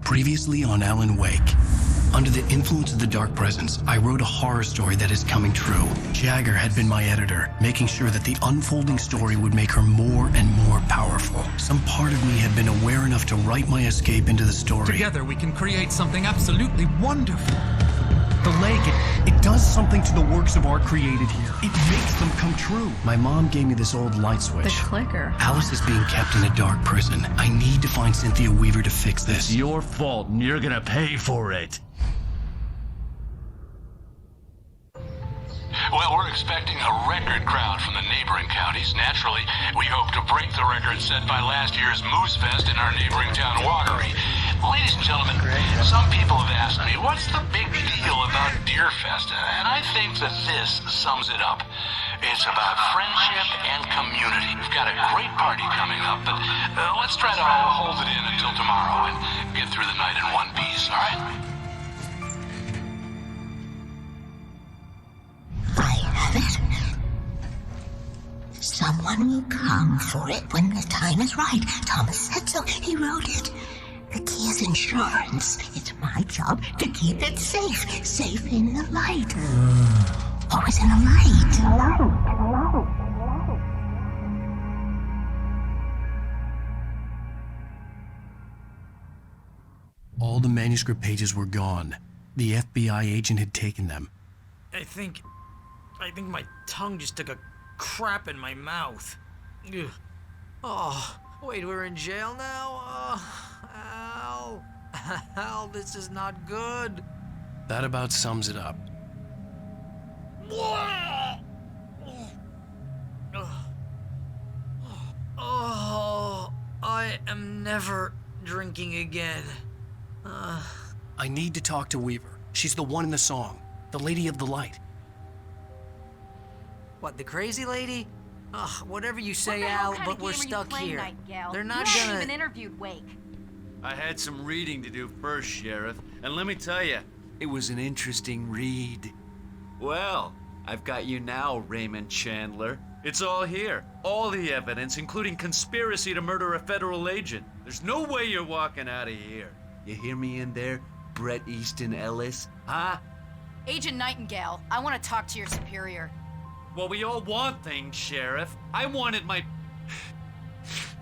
Previously on Alan Wake. Under the influence of the dark presence, I wrote a horror story that is coming true. Jagger had been my editor, making sure that the unfolding story would make her more and more powerful. Some part of me had been aware enough to write my escape into the story. Together we can create something absolutely wonderful. The lake, it does something to the works of art created here. It makes them come true. My mom gave me this old light switch. The clicker. Alice is being kept in a dark prison. I need to find Cynthia Weaver to fix this. It's your fault and you're gonna pay for it. Well, we're expecting a record crowd from the neighboring counties. Naturally, we hope to break the record set by last year's Moose Fest in our neighboring town, Watery. Ladies and gentlemen, some people have asked me, what's the big deal about Deer Fest? And I think that this sums it up. It's about friendship and community. We've got a great party coming up, but let's try to hold it in until tomorrow and get through the night in one piece, all right? I have it. Someone will come for it when the time is right. Thomas said so. He wrote it. The key is insurance. It's my job to keep it safe. Safe in the light. Always in the light. All the manuscript pages were gone. The FBI agent had taken them. I think my tongue just took a crap in my mouth. Ugh. Oh, wait, we're in jail now? Al. Al, this is not good. That about sums it up. Oh, I am never drinking again. I need to talk to Weaver. She's the one in the song. The Lady of the Light. What, the crazy lady? Ugh, whatever you say, Al, but we're stuck here. They're not gonna... You haven't even interviewed Wake. I had some reading to do first, Sheriff, and let me tell you, it was an interesting read. Well, I've got you now, Raymond Chandler. It's all here. All the evidence, including conspiracy to murder a federal agent. There's no way you're walking out of here. You hear me in there, Bret Easton Ellis? Huh? Agent Nightingale, I want to talk to your superior. Well, we all want things, Sheriff. I wanted my...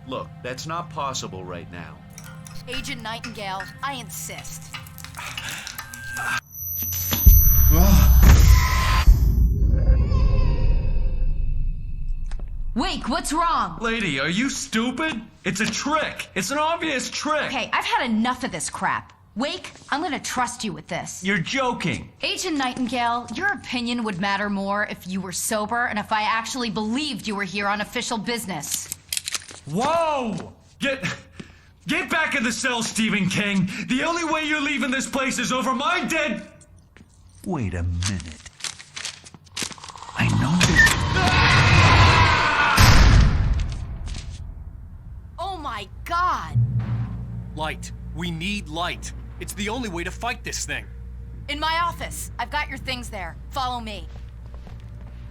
Look, that's not possible right now. Agent Nightingale, I insist. Wake, what's wrong? Lady, are you stupid? It's a trick. It's an obvious trick. Okay, I've had enough of this crap. Wake, I'm gonna trust you with this. You're joking. Agent Nightingale, your opinion would matter more if you were sober and if I actually believed you were here on official business. Whoa! Get back in the cell, Stephen King. The only way you're leaving this place is over my dead... Wait a minute. I know this... Oh my God! Light. We need light. It's the only way to fight this thing. In my office. I've got your things there. Follow me.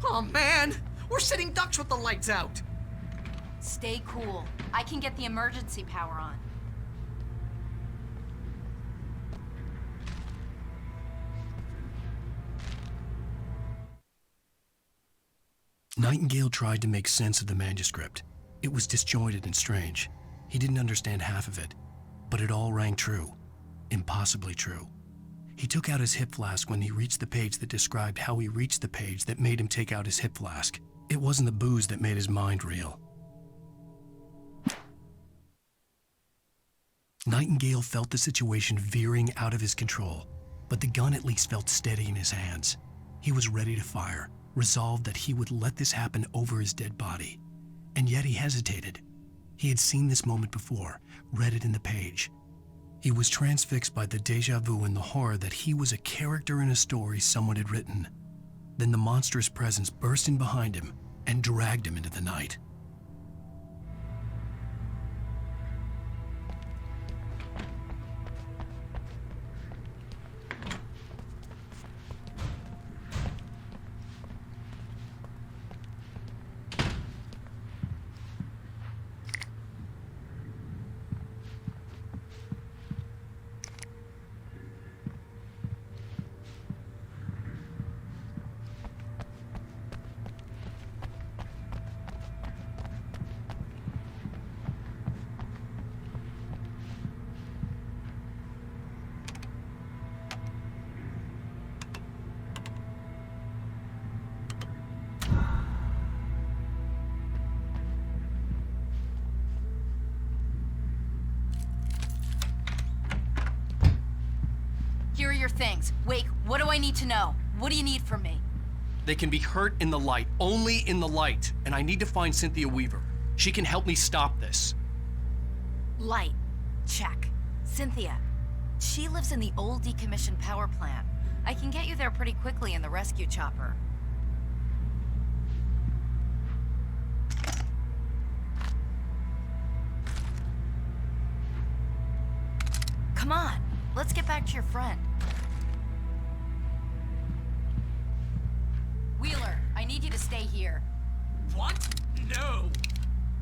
Oh, man! We're sitting ducks with the lights out. Stay cool. I can get the emergency power on. Nightingale tried to make sense of the manuscript. It was disjointed and strange. He didn't understand half of it, but it all rang true. Impossibly true. He took out his hip flask when he reached the page that described how he reached the page that made him take out his hip flask. It wasn't the booze that made his mind reel. Nightingale felt the situation veering out of his control, but the gun at least felt steady in his hands. He was ready to fire, resolved that he would let this happen over his dead body. And yet he hesitated. He had seen this moment before, read it in the page. He was transfixed by the déjà vu and the horror that he was a character in a story someone had written. Then the monstrous presence burst in behind him and dragged him into the night. things. Wake, what do I need to know? What do you need from me? They can be hurt in the light, only in the light. And I need to find Cynthia Weaver. She can help me stop this. Light. Check. Cynthia. She lives in the old decommissioned power plant. I can get you there pretty quickly in the rescue chopper. Come on, let's get back to your friend. Wheeler, I need you to stay here. What? No.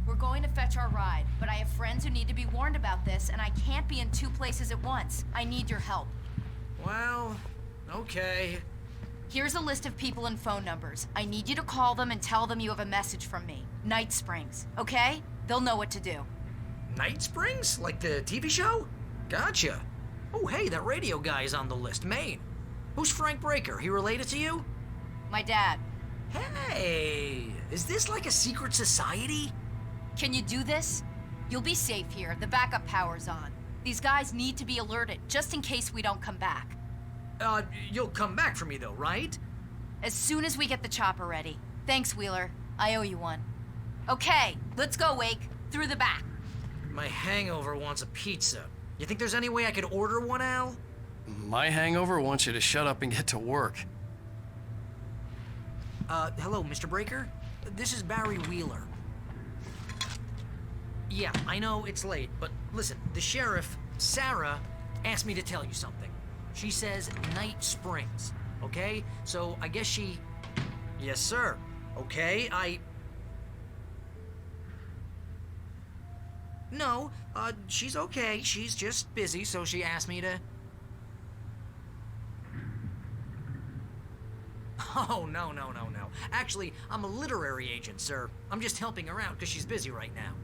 We're going to fetch our ride, but I have friends who need to be warned about this, and I can't be in two places at once. I need your help. Well, okay. Here's a list of people and phone numbers. I need you to call them and tell them you have a message from me. Night Springs, okay? They'll know what to do. Night Springs? Like the TV show? Gotcha. Oh, hey, that radio guy is on the list. Maine. Who's Frank Breaker? He related to you? My dad. Hey, is this like a secret society? Can you do this? You'll be safe here. The backup power's on. These guys need to be alerted, just in case we don't come back. You'll come back for me though, right? As soon as we get the chopper ready. Thanks, Wheeler. I owe you one. Okay, let's go, Wake. Through the back. My hangover wants a pizza. You think there's any way I could order one, Al? My hangover wants you to shut up and get to work. Hello, Mr. Breaker? This is Barry Wheeler. Yeah, I know it's late, but listen, the sheriff, Sarah, asked me to tell you something. She says Night Springs, okay? So I guess she... Yes, sir. Okay, No, she's okay. She's just busy, so she asked me to... Oh, no. Actually, I'm a literary agent, sir. I'm just helping her out because she's busy right now.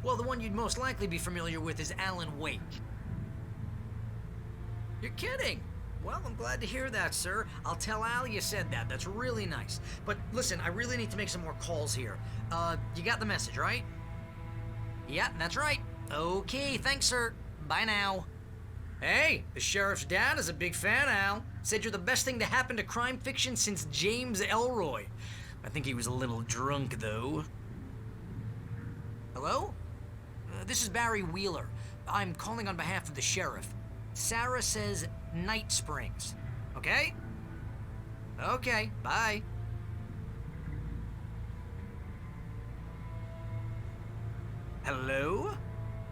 Well, the one you'd most likely be familiar with is Alan Wake. You're kidding? Well, I'm glad to hear that, sir. I'll tell Al you said that. That's really nice. But listen, I really need to make some more calls here. You got the message, right? Yeah, that's right. Okay, thanks, sir. Bye now. Hey, the sheriff's dad is a big fan, Al. Said you're the best thing to happen to crime fiction since James Elroy. I think he was a little drunk, though. Hello? This is Barry Wheeler. I'm calling on behalf of the sheriff. Sarah says Night Springs. Okay? Okay, bye. Hello?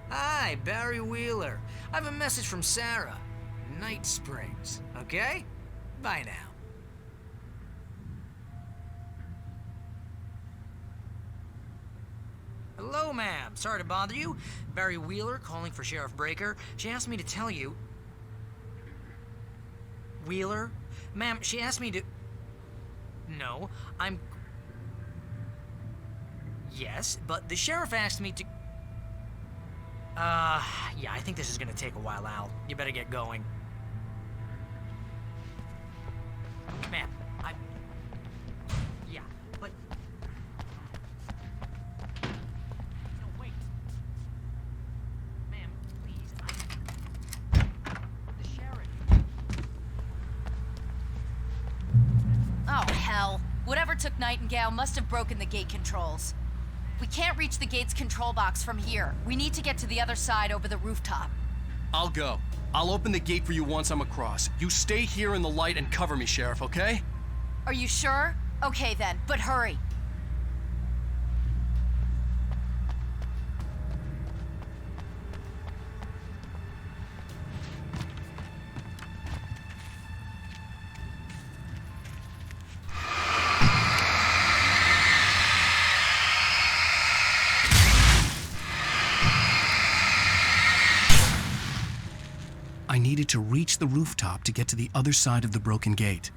Hi, Barry Wheeler. I have a message from Sarah. Night Springs. Okay? Bye now. Hello, ma'am. Sorry to bother you. Barry Wheeler calling for Sheriff Breaker. She asked me to tell you... Wheeler? Ma'am, she asked me to... No, I'm... Yes, but the sheriff asked me to... Yeah, I think this is gonna take a while, Al. You better get going. Ma'am, Yeah, but... No, wait. Ma'am, please, The sheriff... Oh, hell. Whatever took Nightingale must have broken the gate controls. We can't reach the gate's control box from here. We need to get to the other side over the rooftop. I'll go. I'll open the gate for you once I'm across. You stay here in the light and cover me, Sheriff, okay? Are you sure? Okay then, but hurry. I needed to reach the rooftop to get to the other side of the broken gate.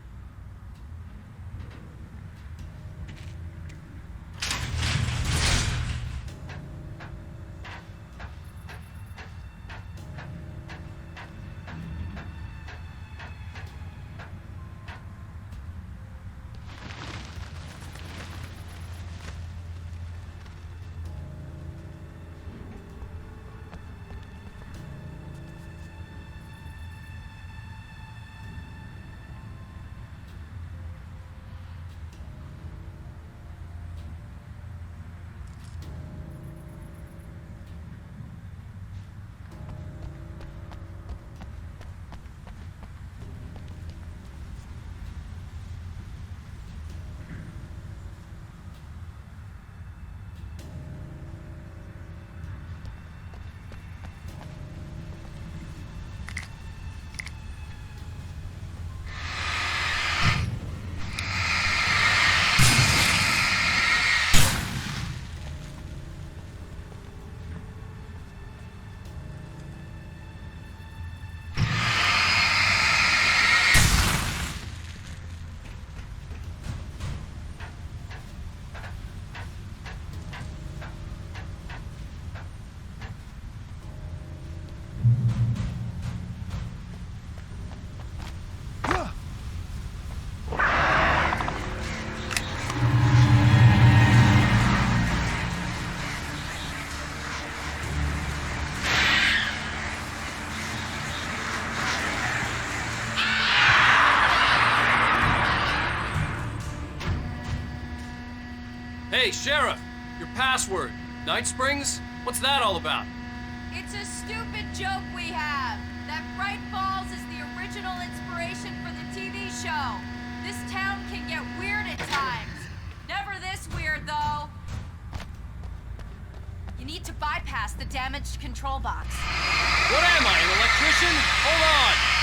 Hey, Sheriff! Your password. Night Springs? What's that all about? It's a stupid joke we have. That Bright Falls is the original inspiration for the TV show. This town can get weird at times. Never this weird, though. You need to bypass the damaged control box. What am I, an electrician? Hold on!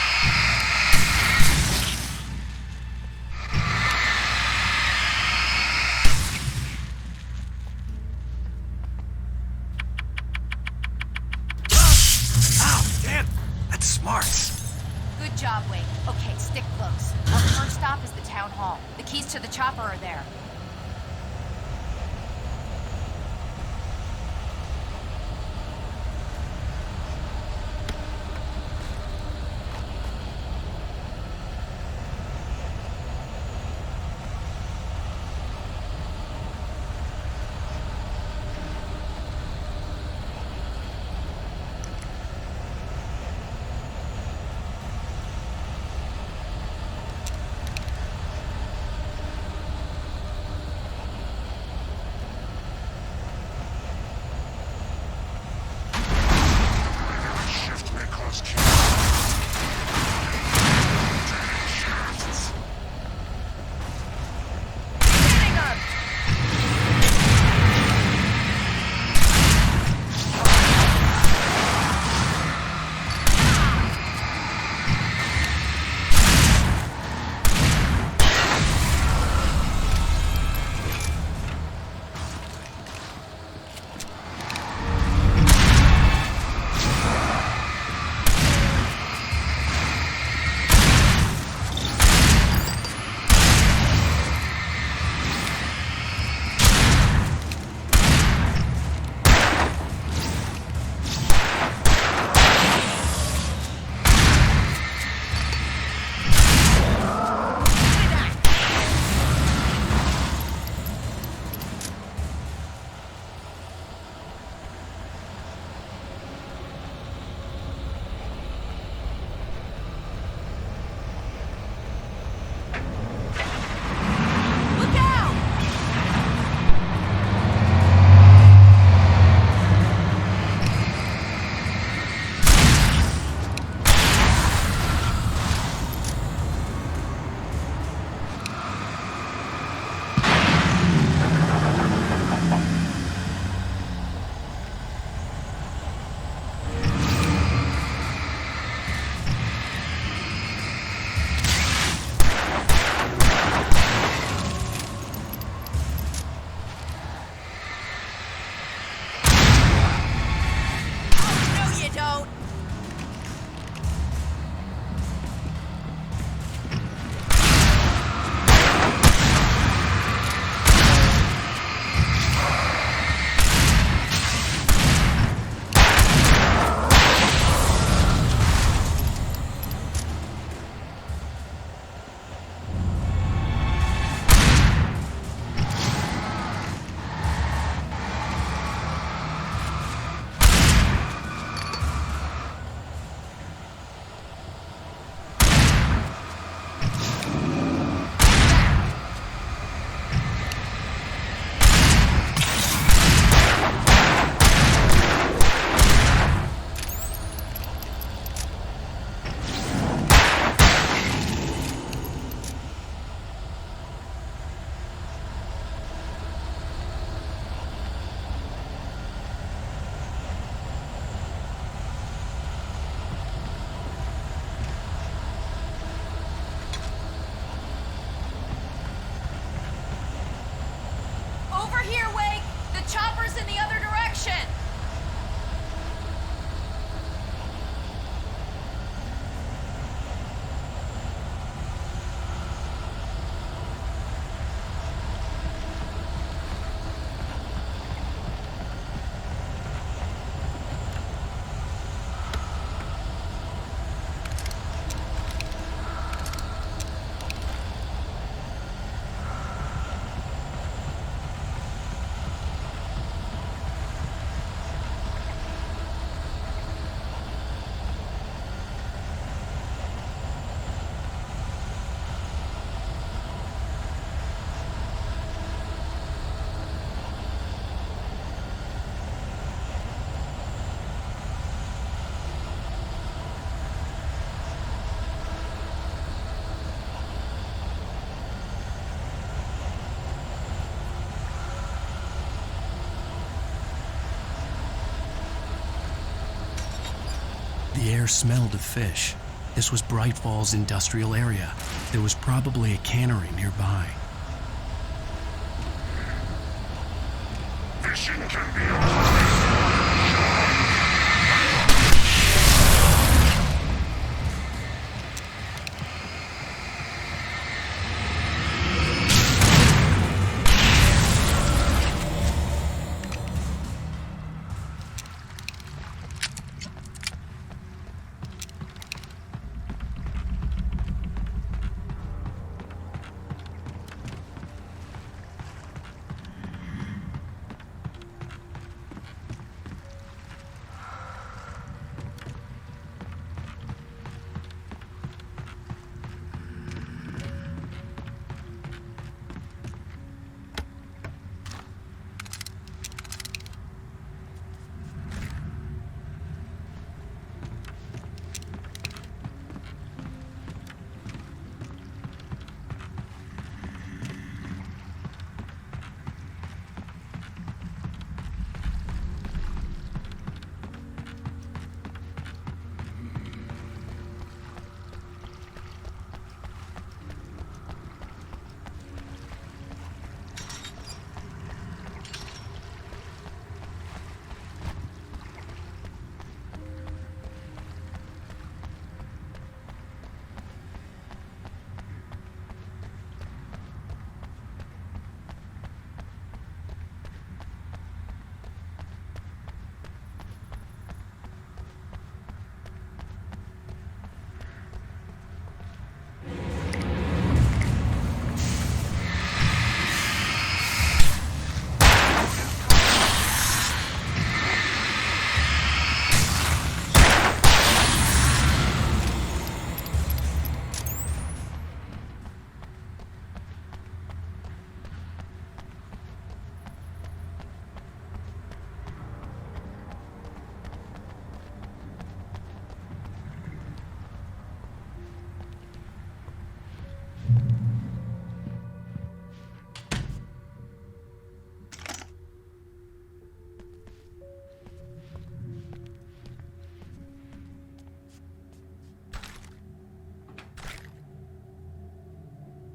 Good job, Wake. Okay, stick close. Our first stop is the town hall. The keys to the chopper are there. air smelled of fish. This was Bright Falls industrial area. There was probably a cannery nearby. Fishing can be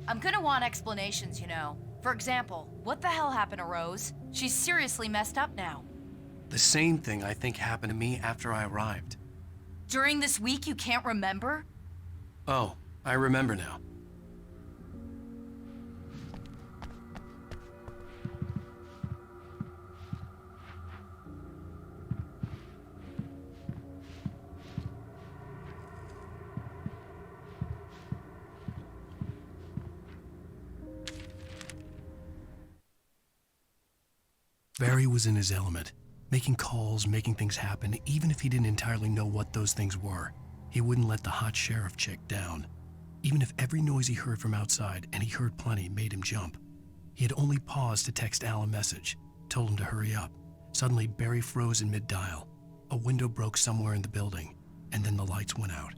I'm gonna want explanations, you know. For example, what the hell happened to Rose? She's seriously messed up now. The same thing I think happened to me after I arrived. During this week, you can't remember? Oh, I remember now. Barry was in his element, making calls, making things happen, even if he didn't entirely know what those things were. He wouldn't let the hot sheriff chick down. Even if every noise he heard from outside, and he heard plenty, made him jump. He had only paused to text Al a message, told him to hurry up. Suddenly, Barry froze in mid-dial. A window broke somewhere in the building, and then the lights went out.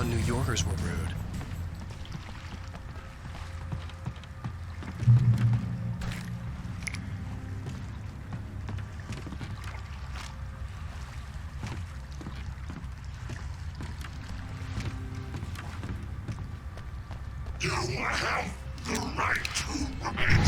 New Yorkers were rude. You have the right to remain.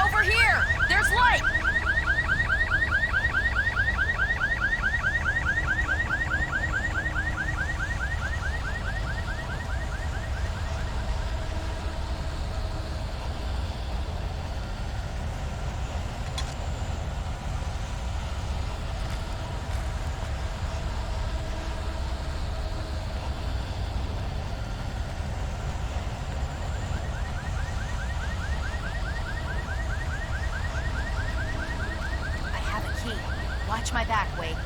Over here! There's light! Watch my back, Wade.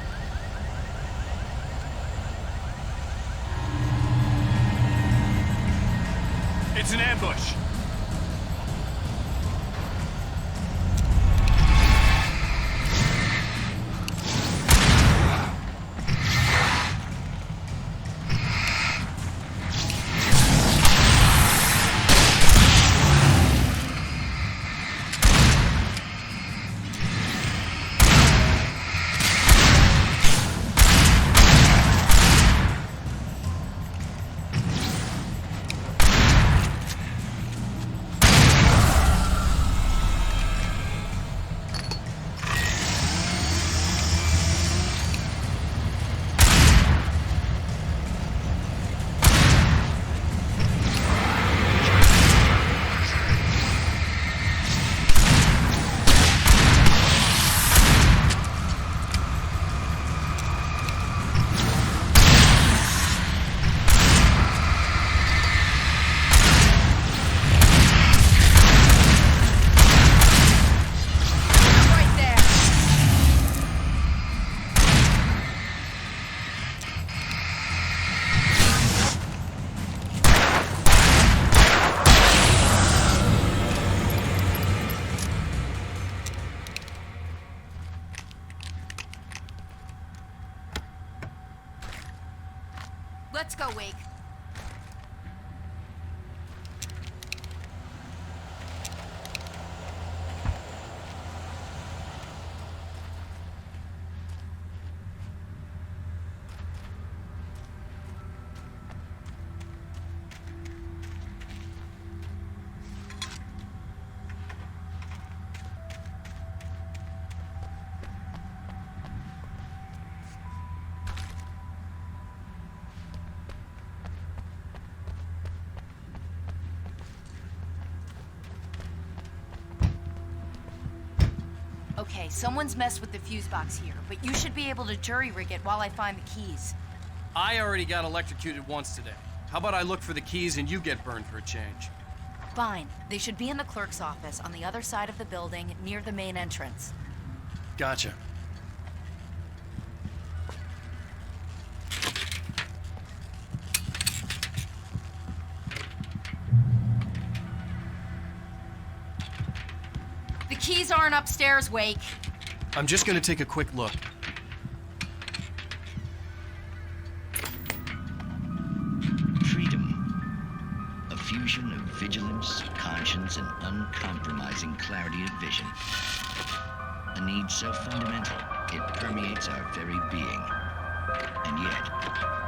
It's an ambush. Let's go, Wake. Okay, someone's messed with the fuse box here, but you should be able to jury-rig it while I find the keys. I already got electrocuted once today. How about I look for the keys and you get burned for a change? Fine. They should be in the clerk's office on the other side of the building, near the main entrance. Gotcha. The keys aren't upstairs, Wake. I'm just gonna take a quick look. Freedom. A fusion of vigilance, conscience, and uncompromising clarity of vision. A need so fundamental, it permeates our very being. And yet,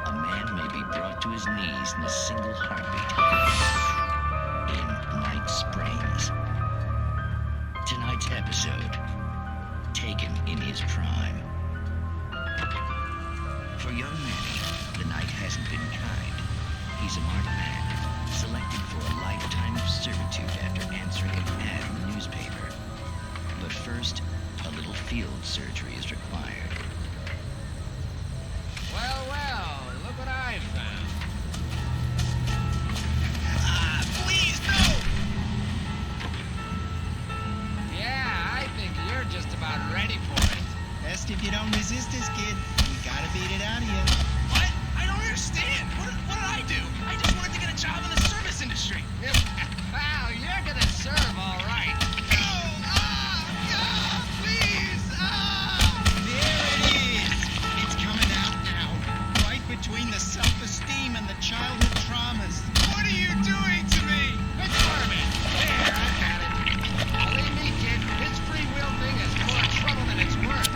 a man may be brought to his knees in a single heartbeat. In Night Springs. Tonight's episode, taken in his prime. For young Manny, the night hasn't been kind. He's a marked man, selected for a lifetime of servitude after answering an ad in the newspaper. But first, a little field surgery is required. Well, well. the self-esteem and the childhood traumas. What are you doing to me? It's Furman. There, I've got it. Believe me, kid, this free will thing is more trouble than it's worth.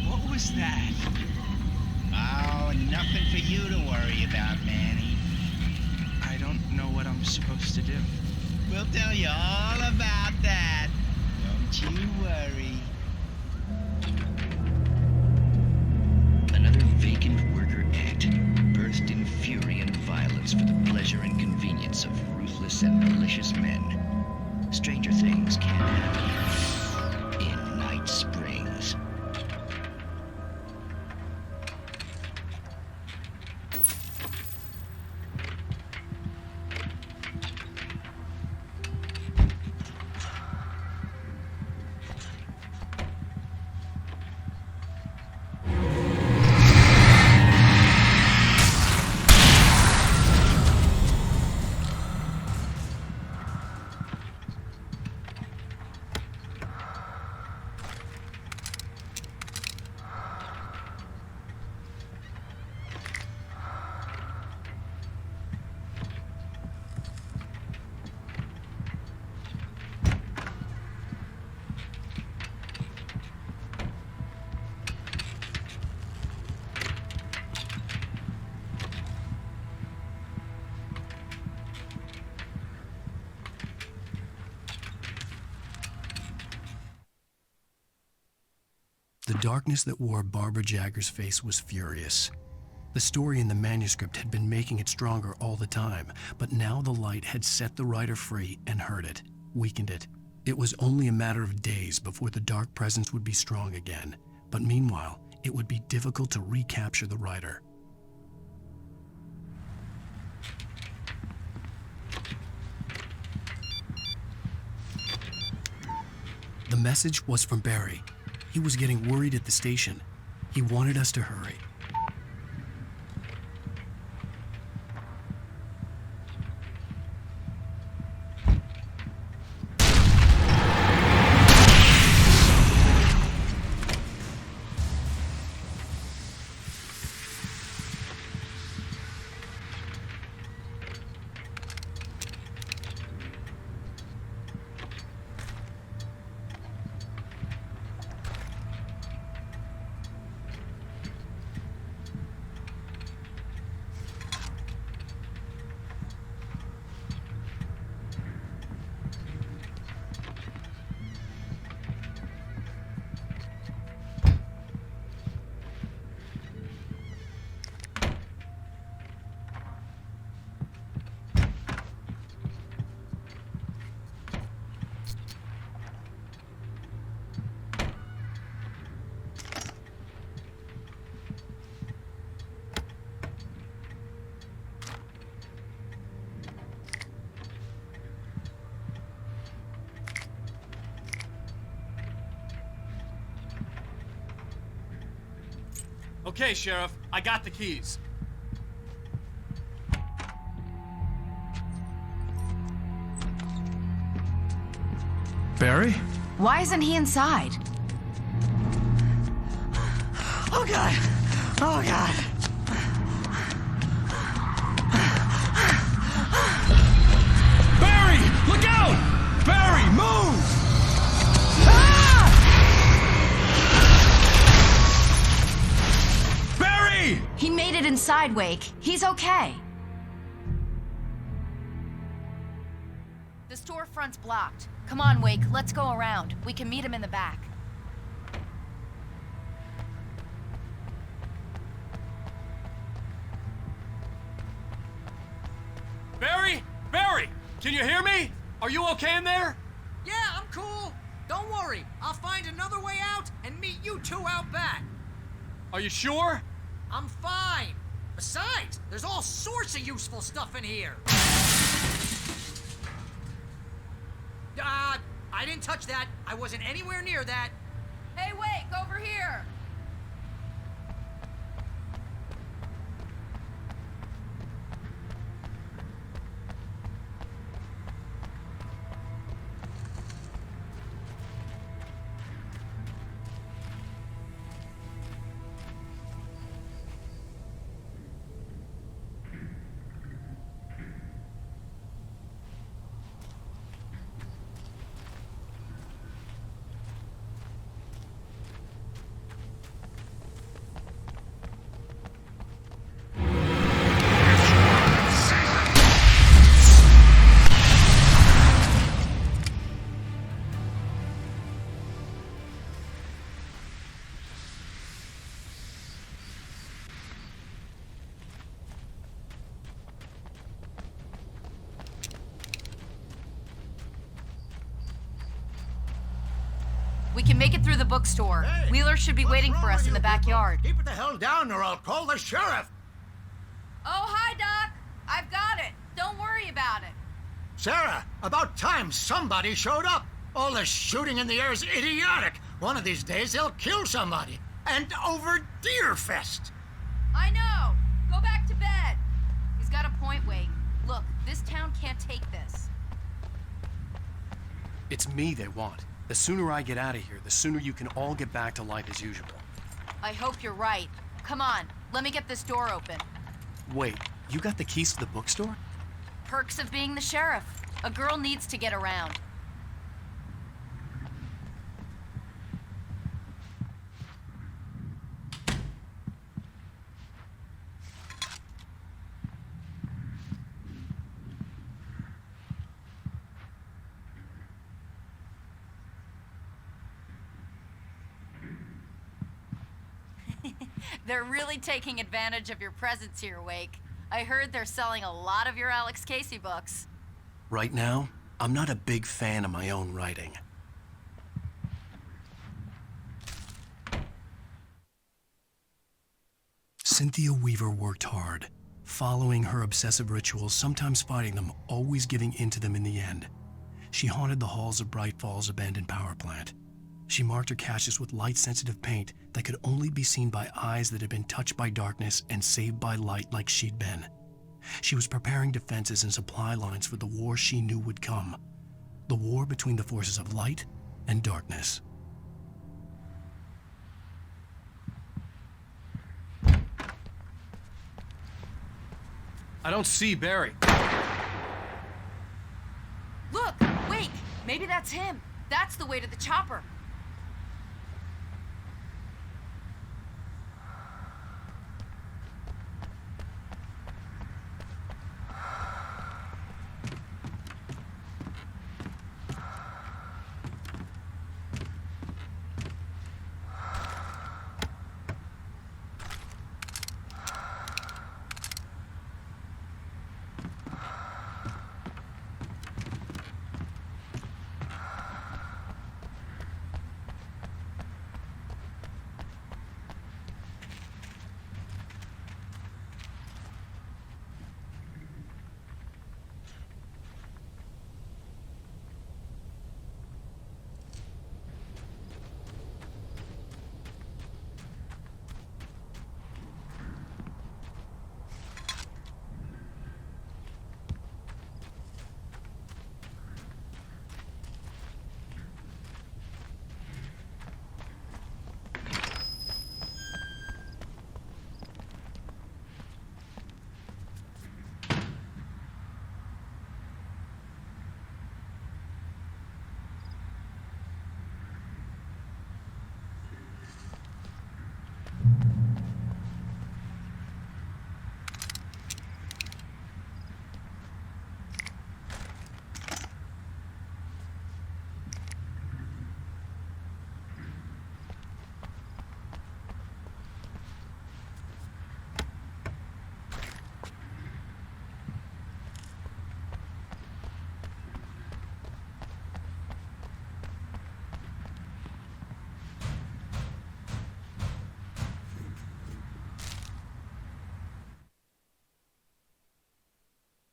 What was that? Oh, nothing for you to worry about, Manny. I don't know what I'm supposed to do. We'll tell you all about that. Don't you worry. Another vacant worker ant, birthed in fury and violence for the pleasure and convenience of ruthless and malicious men. Stranger things can happen in Night Springs. The darkness that wore Barbara Jagger's face was furious. The story in the manuscript had been making it stronger all the time, but now the light had set the writer free and hurt it, weakened it. It was only a matter of days before the dark presence would be strong again, but meanwhile, it would be difficult to recapture the writer. The message was from Barry. He was getting worried at the station. He wanted us to hurry. Okay, Sheriff, I got the keys. Barry? Why isn't he inside? Oh, God. Oh, God. Barry! Look out! Barry, move! Barry! He made it inside, Wake. He's okay. The storefront's blocked. Come on, Wake, let's go around. We can meet him in the back. Barry? Barry! Can you hear me? Are you okay in there? Yeah, I'm cool. Don't worry. I'll find another way out and meet you two out back. Are you sure? I'm fine. Besides, there's all sorts of useful stuff in here. I didn't touch that. I wasn't anywhere near that. Hey, Wake, over here! We can make it through the bookstore. Hey, Wheeler should be waiting for us in the backyard. Keep it the hell down or I'll call the sheriff. Oh, hi, Doc. I've got it. Don't worry about it. Sarah, about time somebody showed up. All this shooting in the air is idiotic. One of these days they'll kill somebody. And over Deerfest. I know. Go back to bed. He's got a point, Wake. Look, this town can't take this. It's me they want. The sooner I get out of here, the sooner you can all get back to life as usual. I hope you're right. Come on, let me get this door open. Wait, you got the keys to the bookstore? Perks of being the sheriff. A girl needs to get around. They're really taking advantage of your presence here, Wake. I heard they're selling a lot of your Alex Casey books. Right now, I'm not a big fan of my own writing. Cynthia Weaver worked hard, following her obsessive rituals, sometimes fighting them, always giving in to them in the end. She haunted the halls of Bright Falls abandoned power plant. She marked her caches with light-sensitive paint that could only be seen by eyes that had been touched by darkness and saved by light like she'd been. She was preparing defenses and supply lines for the war she knew would come. The war between the forces of light and darkness. I don't see Barry. Look, Wake! Maybe that's him. That's the way to the chopper.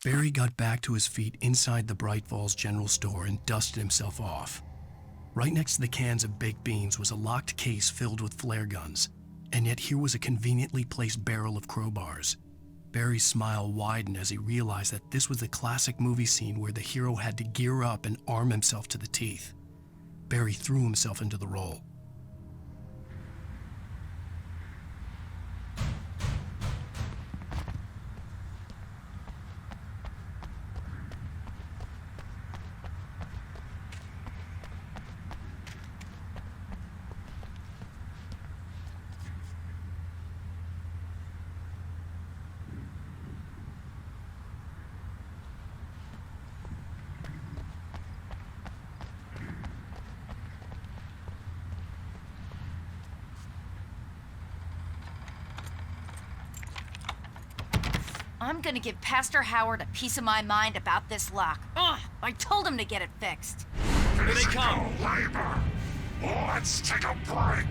Barry got back to his feet inside the Bright Falls General Store and dusted himself off. Right next to the cans of baked beans was a locked case filled with flare guns, and yet here was a conveniently placed barrel of crowbars. Barry's smile widened as he realized that this was the classic movie scene where the hero had to gear up and arm himself to the teeth. Barry threw himself into the role. I'm gonna give Pastor Howard a piece of my mind about this lock. Ugh, I told him to get it fixed. Here they come! Let's take a break.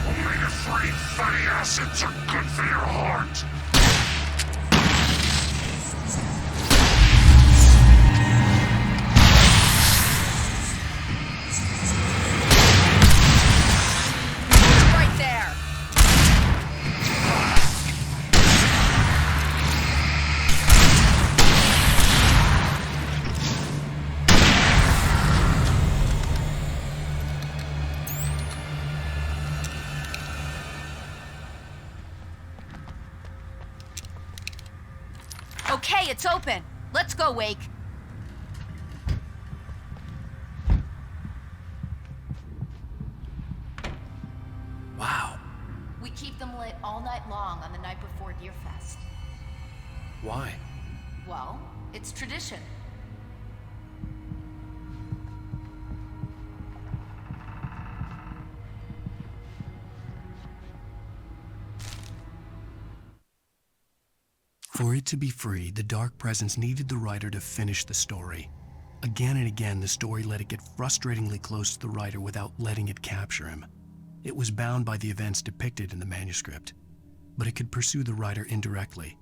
Omega-3 fatty acids are good for your heart. Okay, it's open. Let's go, Wake. Wow. We keep them lit all night long on the night before Deerfest. Why? Well, it's tradition. For it to be free, the Dark Presence needed the writer to finish the story. Again and again, the story let it get frustratingly close to the writer without letting it capture him. It was bound by the events depicted in the manuscript, but it could pursue the writer indirectly,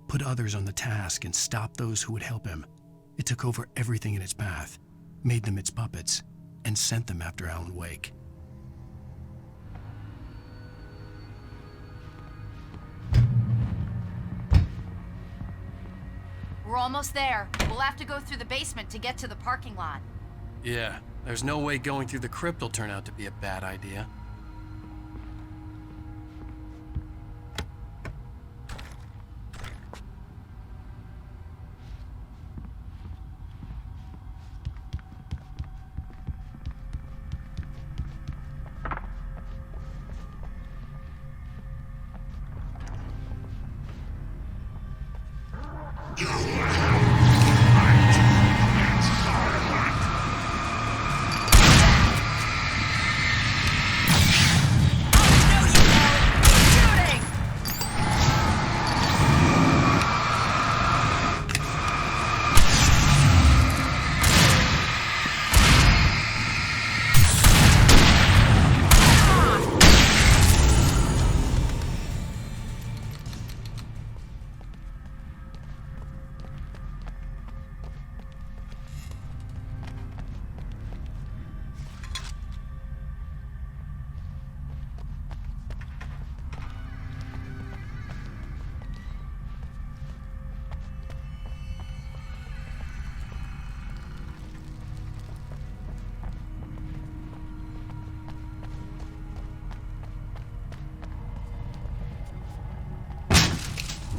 put others on the task, and stop those who would help him. It took over everything in its path, made them its puppets, and sent them after Alan Wake. We're almost there. We'll have to go through the basement to get to the parking lot. Yeah, there's no way going through the crypt will turn out to be a bad idea.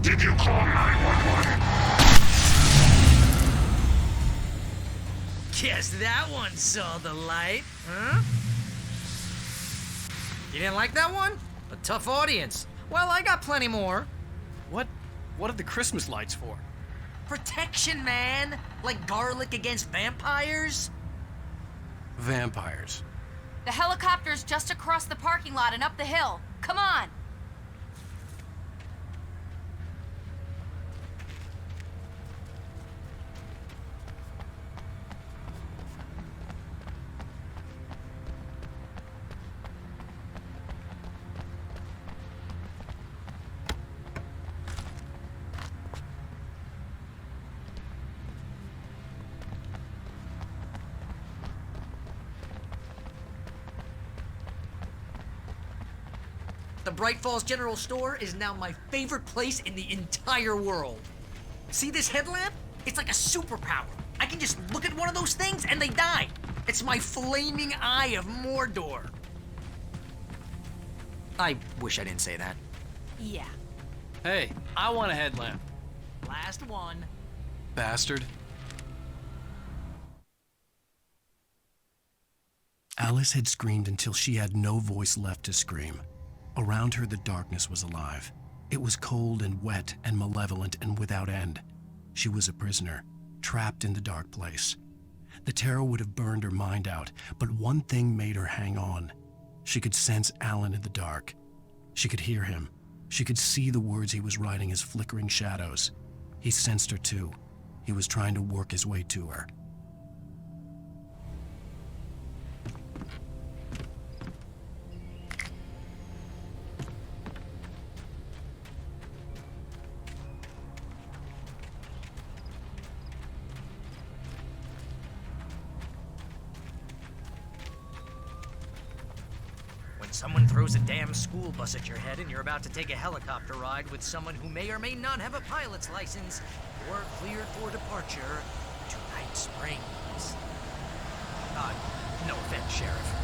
Did you call 911? Guess that one saw the light, huh? You didn't like that one? A tough audience. Well, I got plenty more. What are the Christmas lights for? Protection, man. Like garlic against vampires. Vampires. The helicopter's just across the parking lot and up the hill. Come on! The Bright Falls General Store is now my favorite place in the entire world. See this headlamp? It's like a superpower. I can just look at one of those things and they die. It's my flaming eye of Mordor. I wish I didn't say that. Yeah. Hey, I want a headlamp. Last one. Bastard. Alice had screamed until she had no voice left to scream. Around her, the darkness was alive. It was cold and wet and malevolent and without end. She was a prisoner, trapped in the dark place. The terror would have burned her mind out, but one thing made her hang on. She could sense Alan in the dark. She could hear him. She could see the words he was writing as flickering shadows. He sensed her too. He was trying to work his way to her. Someone throws a damn school bus at your head and you're about to take a helicopter ride with someone who may or may not have a pilot's license, you're cleared for departure to Night Springs. No offense, Sheriff.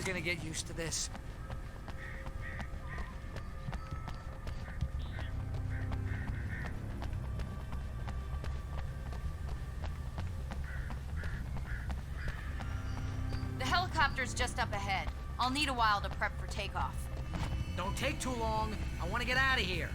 Gonna get used to this. The helicopter's just up ahead. I'll need a while to prep for takeoff. Don't take too long. I want to get out of here.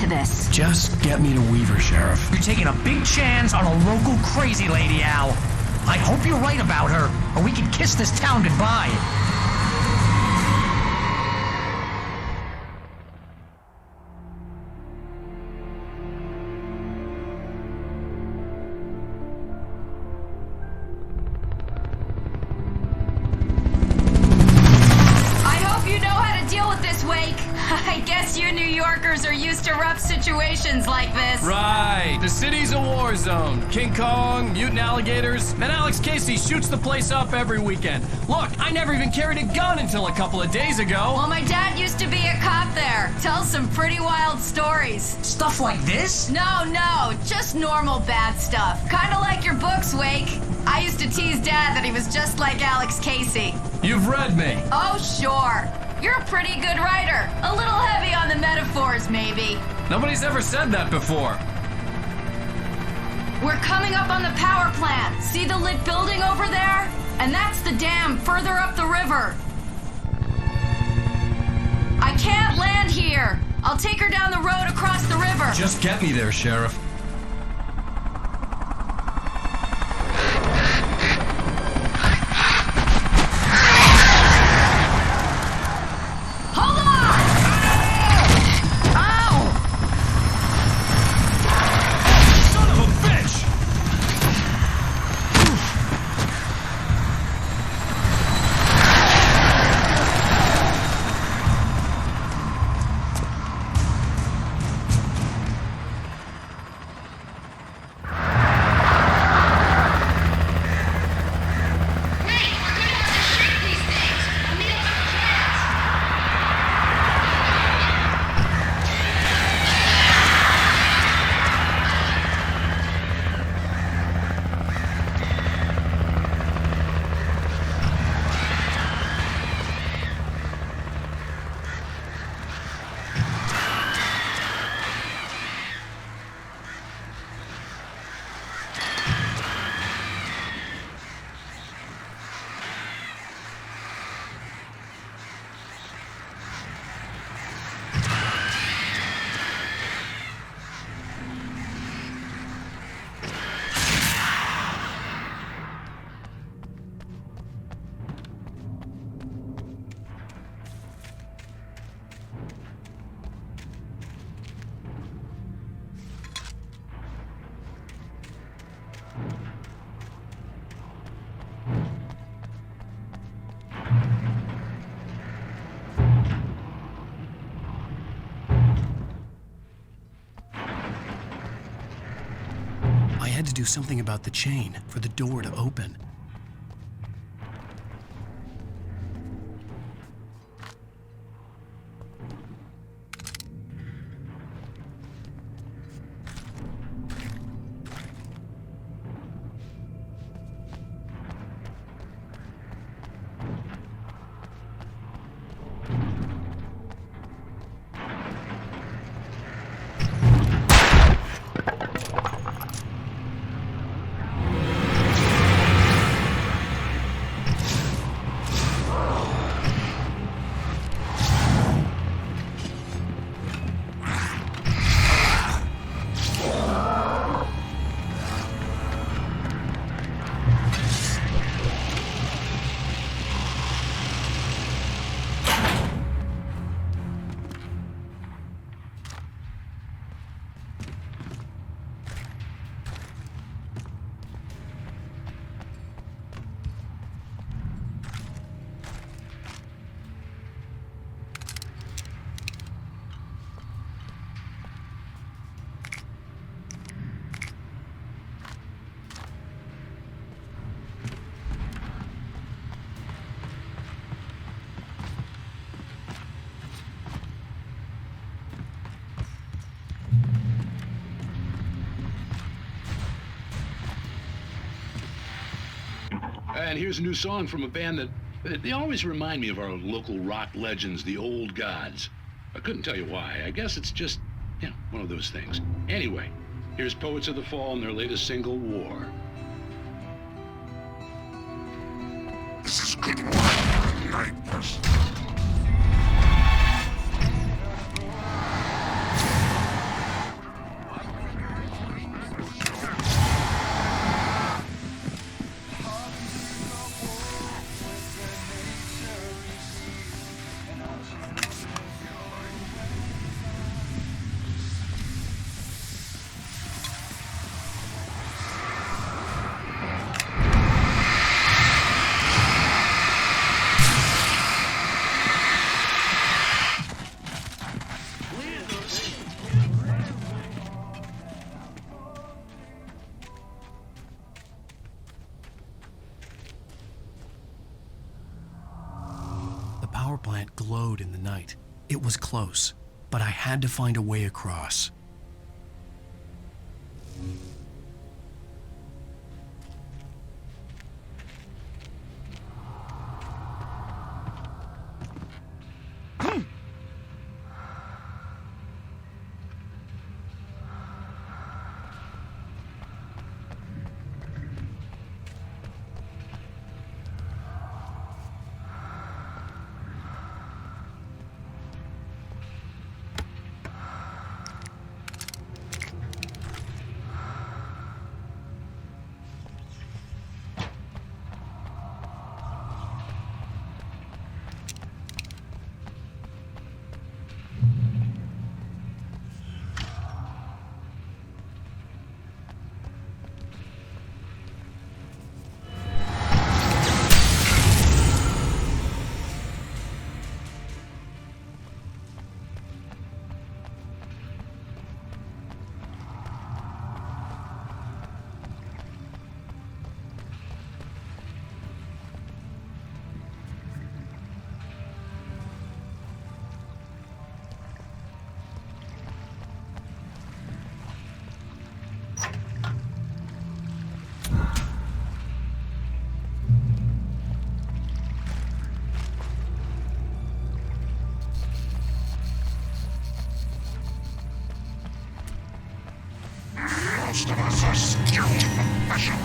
to this. Just get me to Weaver, Sheriff. You're taking a big chance on a local crazy lady, Al. I hope you're right about her, or we can kiss this town goodbye. I guess you New Yorkers are used to rough situations like this. Right. The city's a war zone. King Kong, mutant alligators, and Alex Casey shoots the place up every weekend. Look, I never even carried a gun until a couple of days ago. Well, my dad used to be a cop there. Tells some pretty wild stories. Stuff like this? No, just normal bad stuff. Kinda like your books, Wake. I used to tease Dad that he was just like Alex Casey. You've read me. Oh, sure. You're a pretty good writer. A little heavy on the metaphors, maybe. Nobody's ever said that before. We're coming up on the power plant. See the lit building over there? And that's the dam further up the river. I can't land here. I'll take her down the road across the river. Just get me there, Sheriff. I had to do something about the chain for the door to open. And here's a new song from a band that they always remind me of our local rock legends, the Old Gods. I couldn't tell you why. I guess it's just, one of those things. Anyway, here's Poets of the Fall and their latest single, War. This is goodbye, my nightmares. It was close, but I had to find a way across. Most of us are skilled professionals.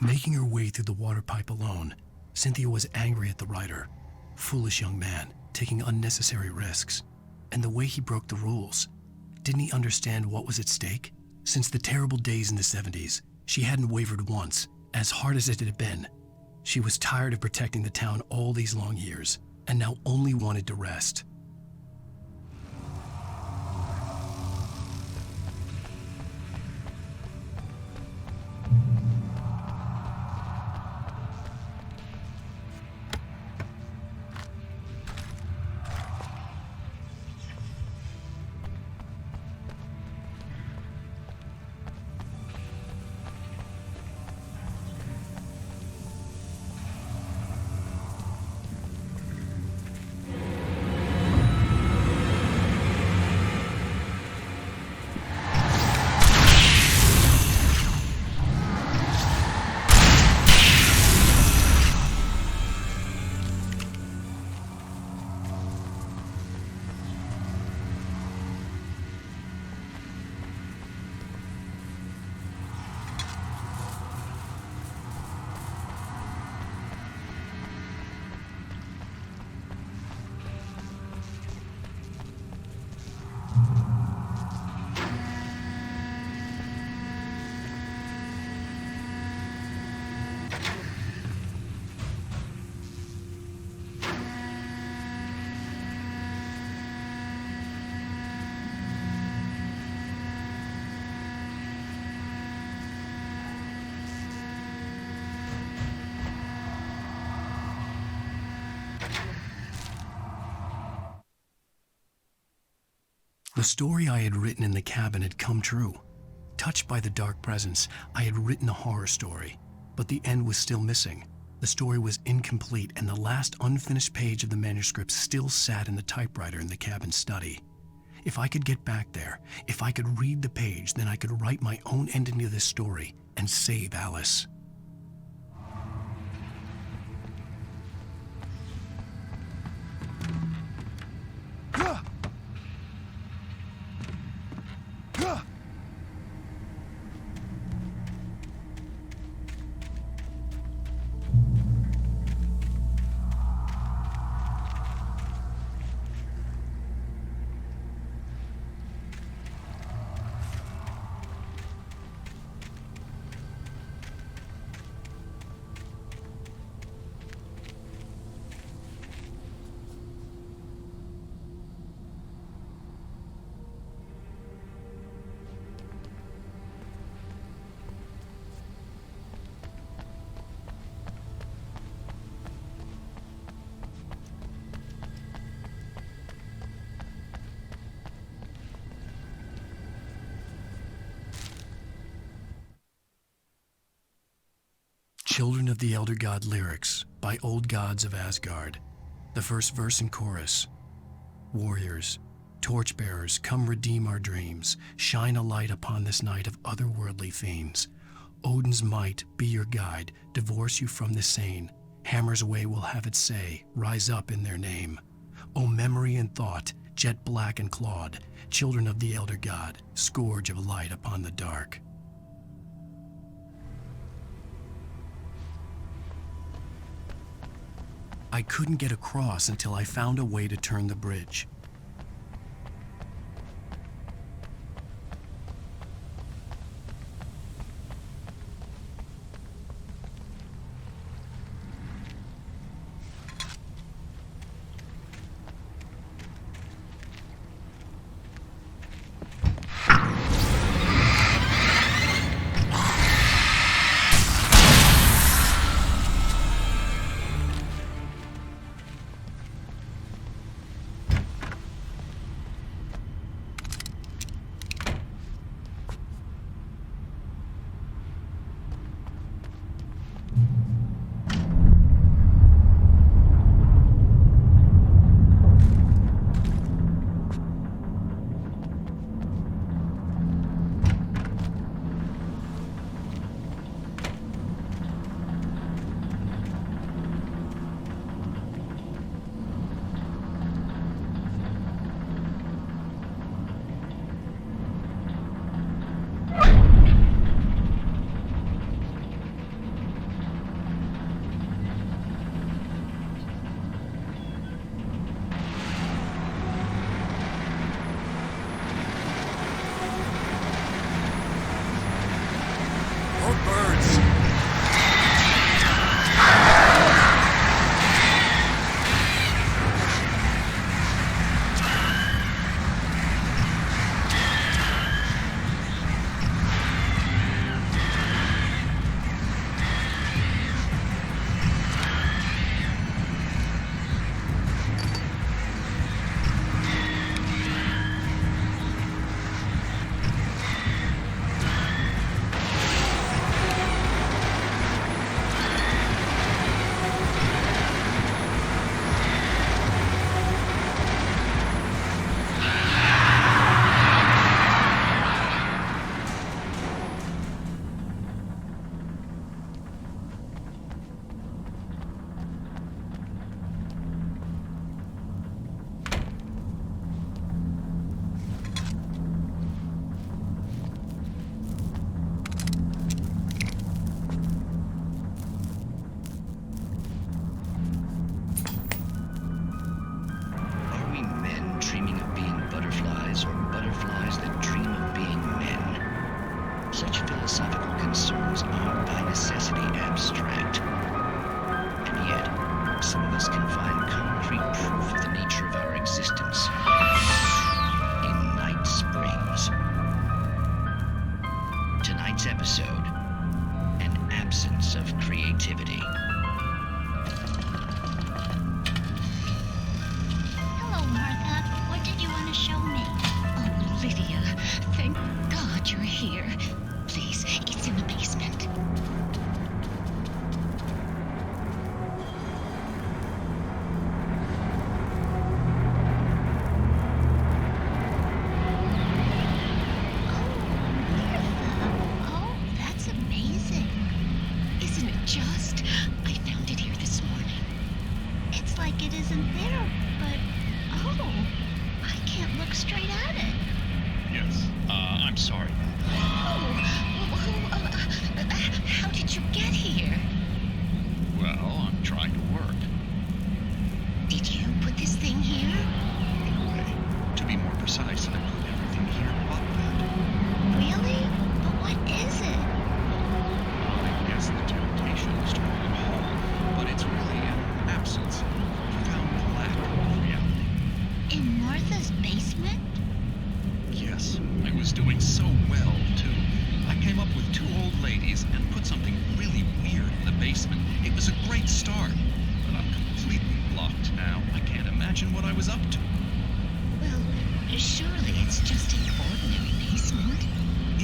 Making her way through the water pipe alone, Cynthia was angry at the writer. Foolish young man, taking unnecessary risks. And the way he broke the rules. Didn't he understand what was at stake? Since the terrible days in the 70s, she hadn't wavered once, as hard as it had been. She was tired of protecting the town all these long years, and now only wanted to rest. The story I had written in the cabin had come true. Touched by the dark presence, I had written a horror story, but the end was still missing. The story was incomplete, and the last unfinished page of the manuscript still sat in the typewriter in the cabin study. If I could get back there, if I could read the page, then I could write my own ending to this story and save Alice. Children of the Elder God lyrics by Old Gods of Asgard. The first verse and chorus. Warriors, torchbearers, come redeem our dreams. Shine a light upon this night of otherworldly fiends. Odin's might be your guide, divorce you from the sane. Hammer's way will have its say, rise up in their name. O memory and thought, jet black and clawed, children of the Elder God, scourge of light upon the dark. I couldn't get across until I found a way to turn the bridge.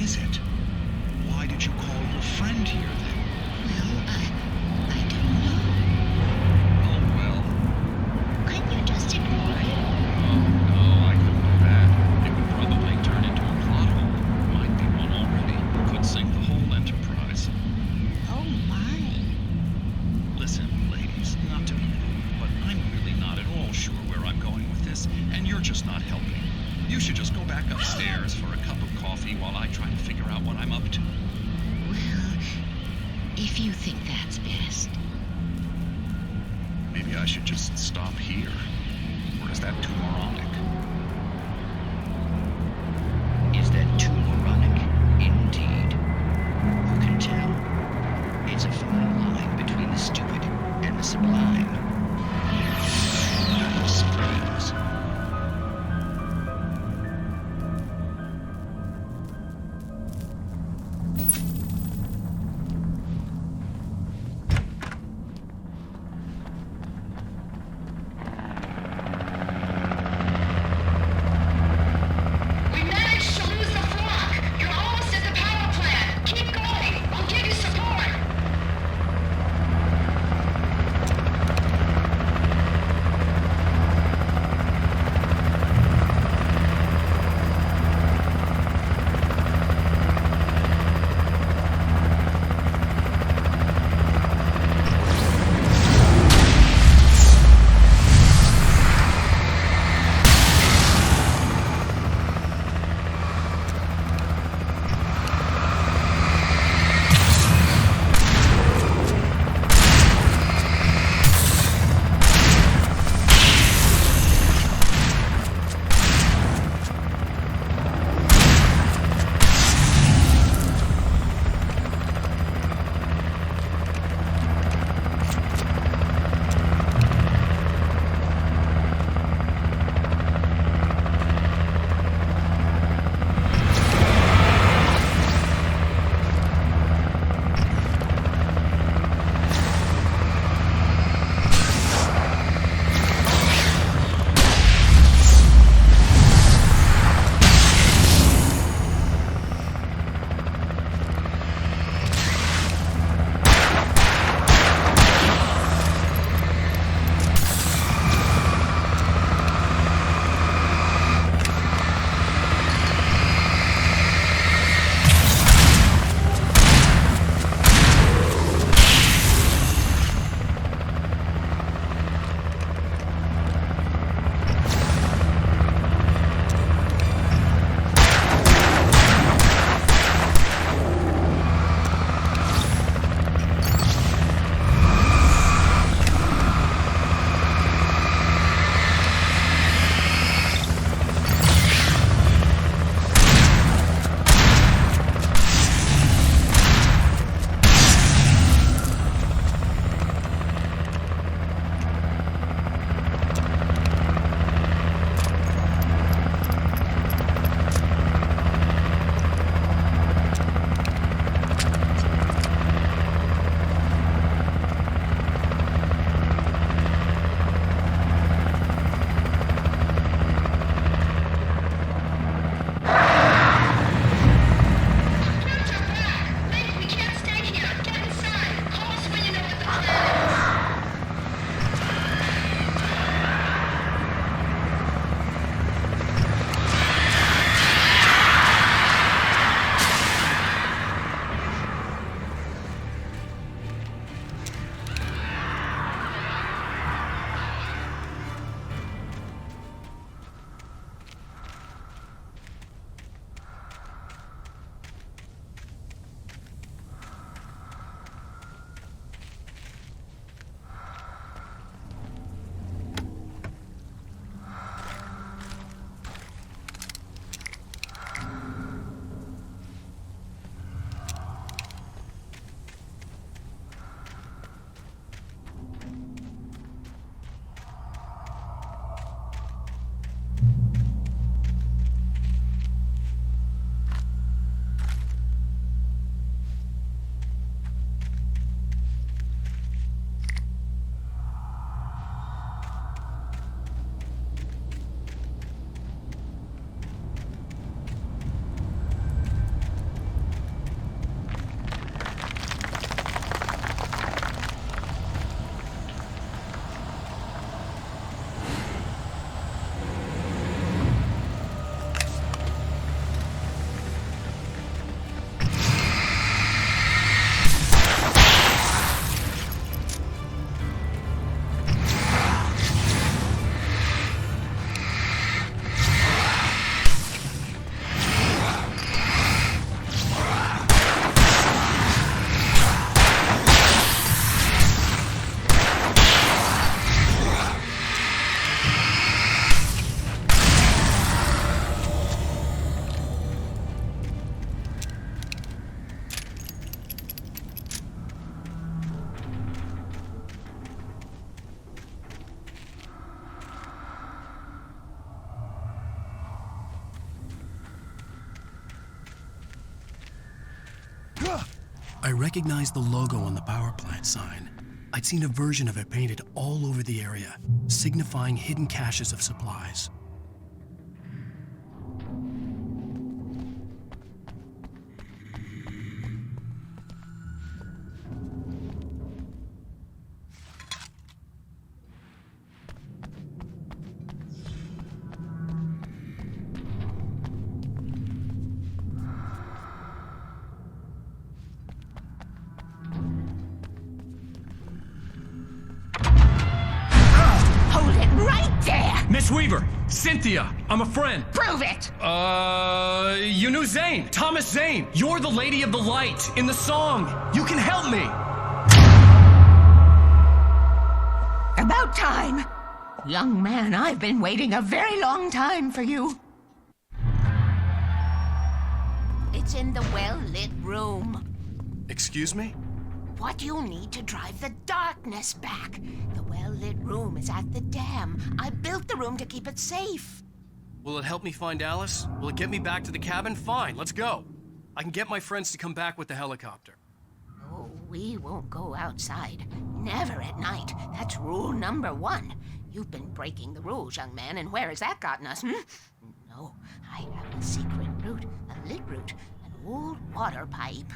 Is it? Why did you call your friend here then? Well, if you think that's best. Maybe I should just stop here. Or is that too moronic? Is that too moronic? Indeed. Who can tell? It's a fine line between the stupid and the sublime. Springs. I recognized the logo on the power plant sign. I'd seen a version of it painted all over the area, signifying hidden caches of supplies. Miss Weaver! Cynthia! I'm a friend! Prove it! You knew Zane! Thomas Zane! You're the Lady of the Light in the song! You can help me! About time! Young man, I've been waiting a very long time for you. It's in the well-lit room. Excuse me? What you'll need to drive the darkness back. The well-lit room is at the dam. I built the room to keep it safe. Will it help me find Alice? Will it get me back to the cabin? Fine, let's go. I can get my friends to come back with the helicopter. Oh, we won't go outside. Never at night. That's rule number 1. You've been breaking the rules, young man, and where has that gotten us, No, I have a secret route, a lit route, an old water pipe.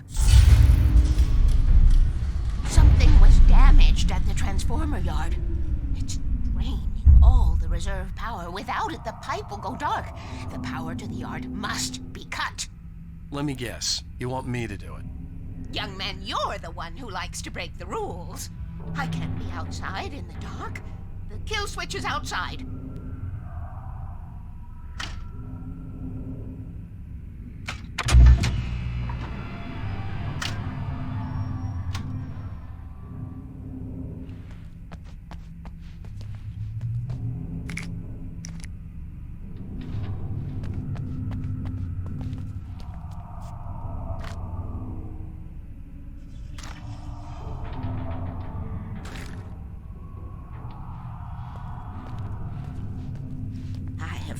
Something was damaged at the transformer yard. It's draining all the reserve power. Without it, the pipe will go dark. The power to the yard must be cut. Let me guess. You want me to do it? Young man, you're the one who likes to break the rules. I can't be outside in the dark. The kill switch is outside.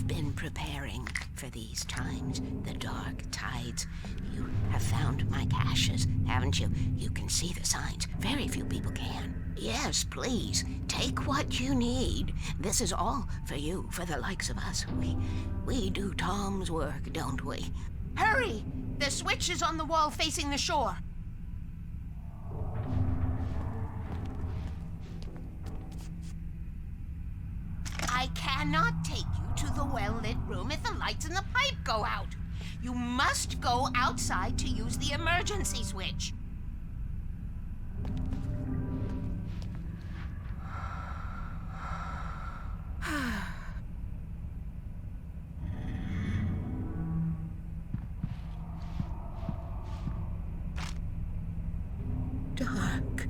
Been preparing for these times, the dark tides. You have found my caches, haven't you? You can see the signs. Very few people can. Yes, please, take what you need. This is all for you, for the likes of us. We do Tom's work, don't we? Hurry! The switch is on the wall facing the shore. I cannot take you to the well-lit room if the lights in the pipe go out. You must go outside to use the emergency switch. Dark.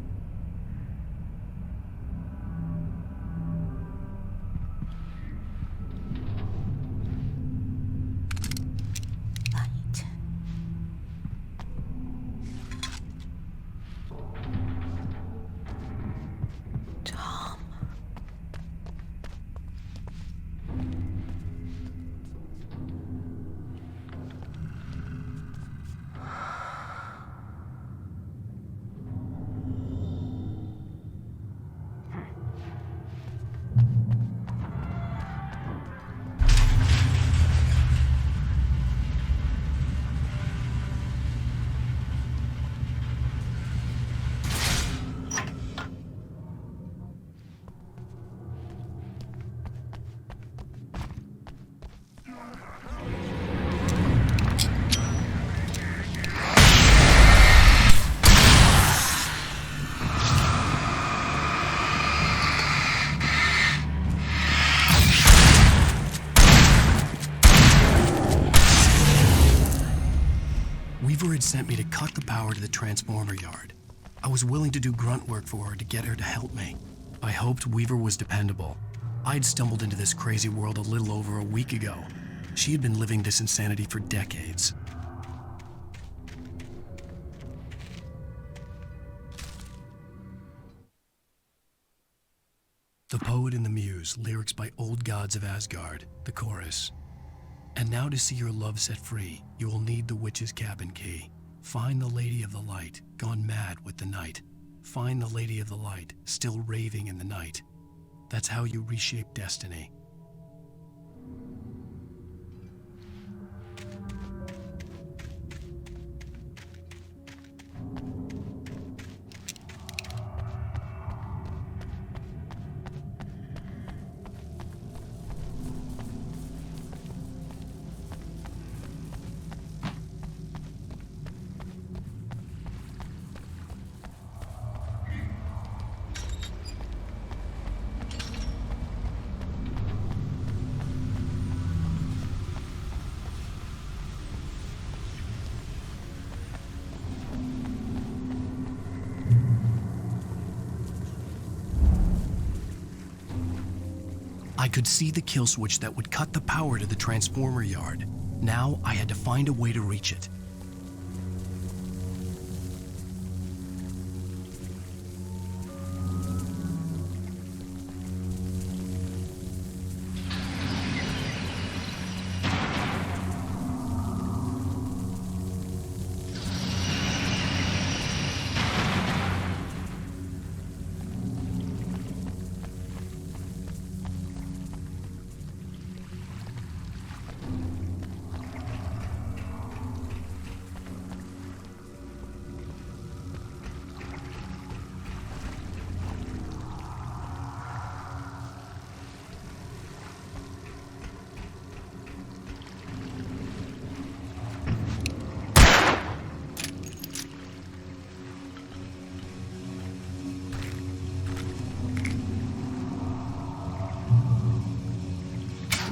Weaver had sent me to cut the power to the transformer yard. I was willing to do grunt work for her to get her to help me. I hoped Weaver was dependable. I'd stumbled into this crazy world a little over a week ago. She had been living this insanity for decades. The Poet and the Muse, lyrics by Old Gods of Asgard, the chorus. And now to see your love set free, you will need the witch's cabin key. Find the Lady of the Light, gone mad with the night. Find the Lady of the Light, still raving in the night. That's how you reshape destiny. I could see the kill switch that would cut the power to the transformer yard. Now I had to find a way to reach it.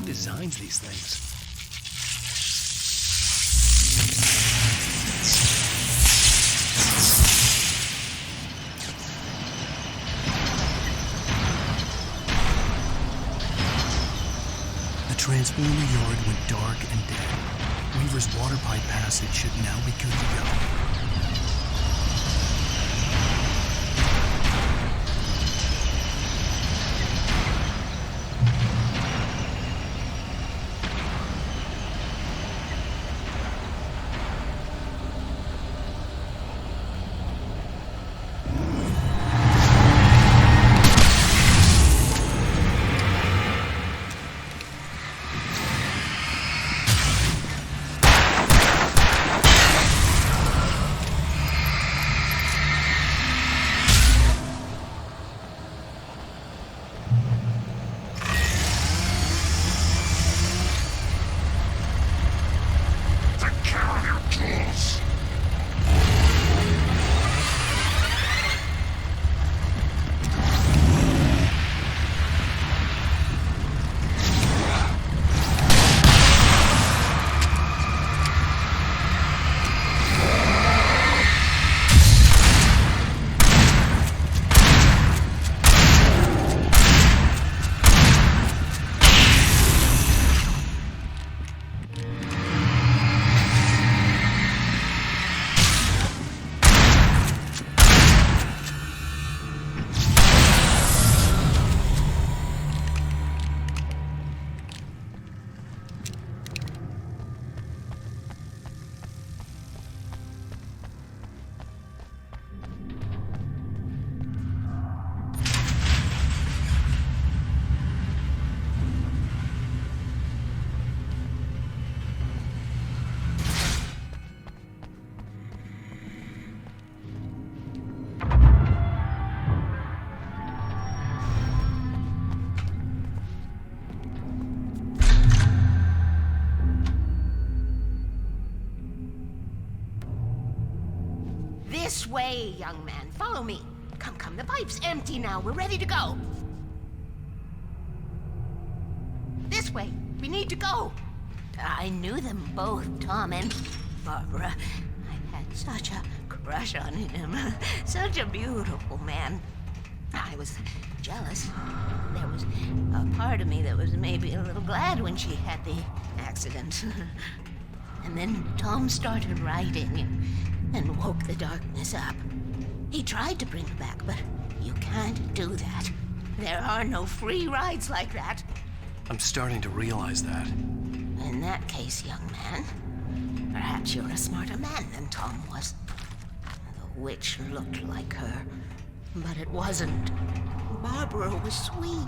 Designs these things. The transformer yard went dark and dead. Weaver's water pipe passage should now be good to go. This way, young man. Follow me. Come, come. The pipe's empty now. We're ready to go. This way. We need to go. I knew them both, Tom and Barbara. I had such a crush on him. Such a beautiful man. I was jealous. There was a part of me that was maybe a little glad when she had the accident. And then Tom started writing and woke the darkness up. He tried to bring her back, but you can't do that. There are no free rides like that. I'm starting to realize that. In that case, young man, perhaps Perhaps you're a smarter man than Tom was. The witch looked like her, but it wasn't. Barbara was sweet.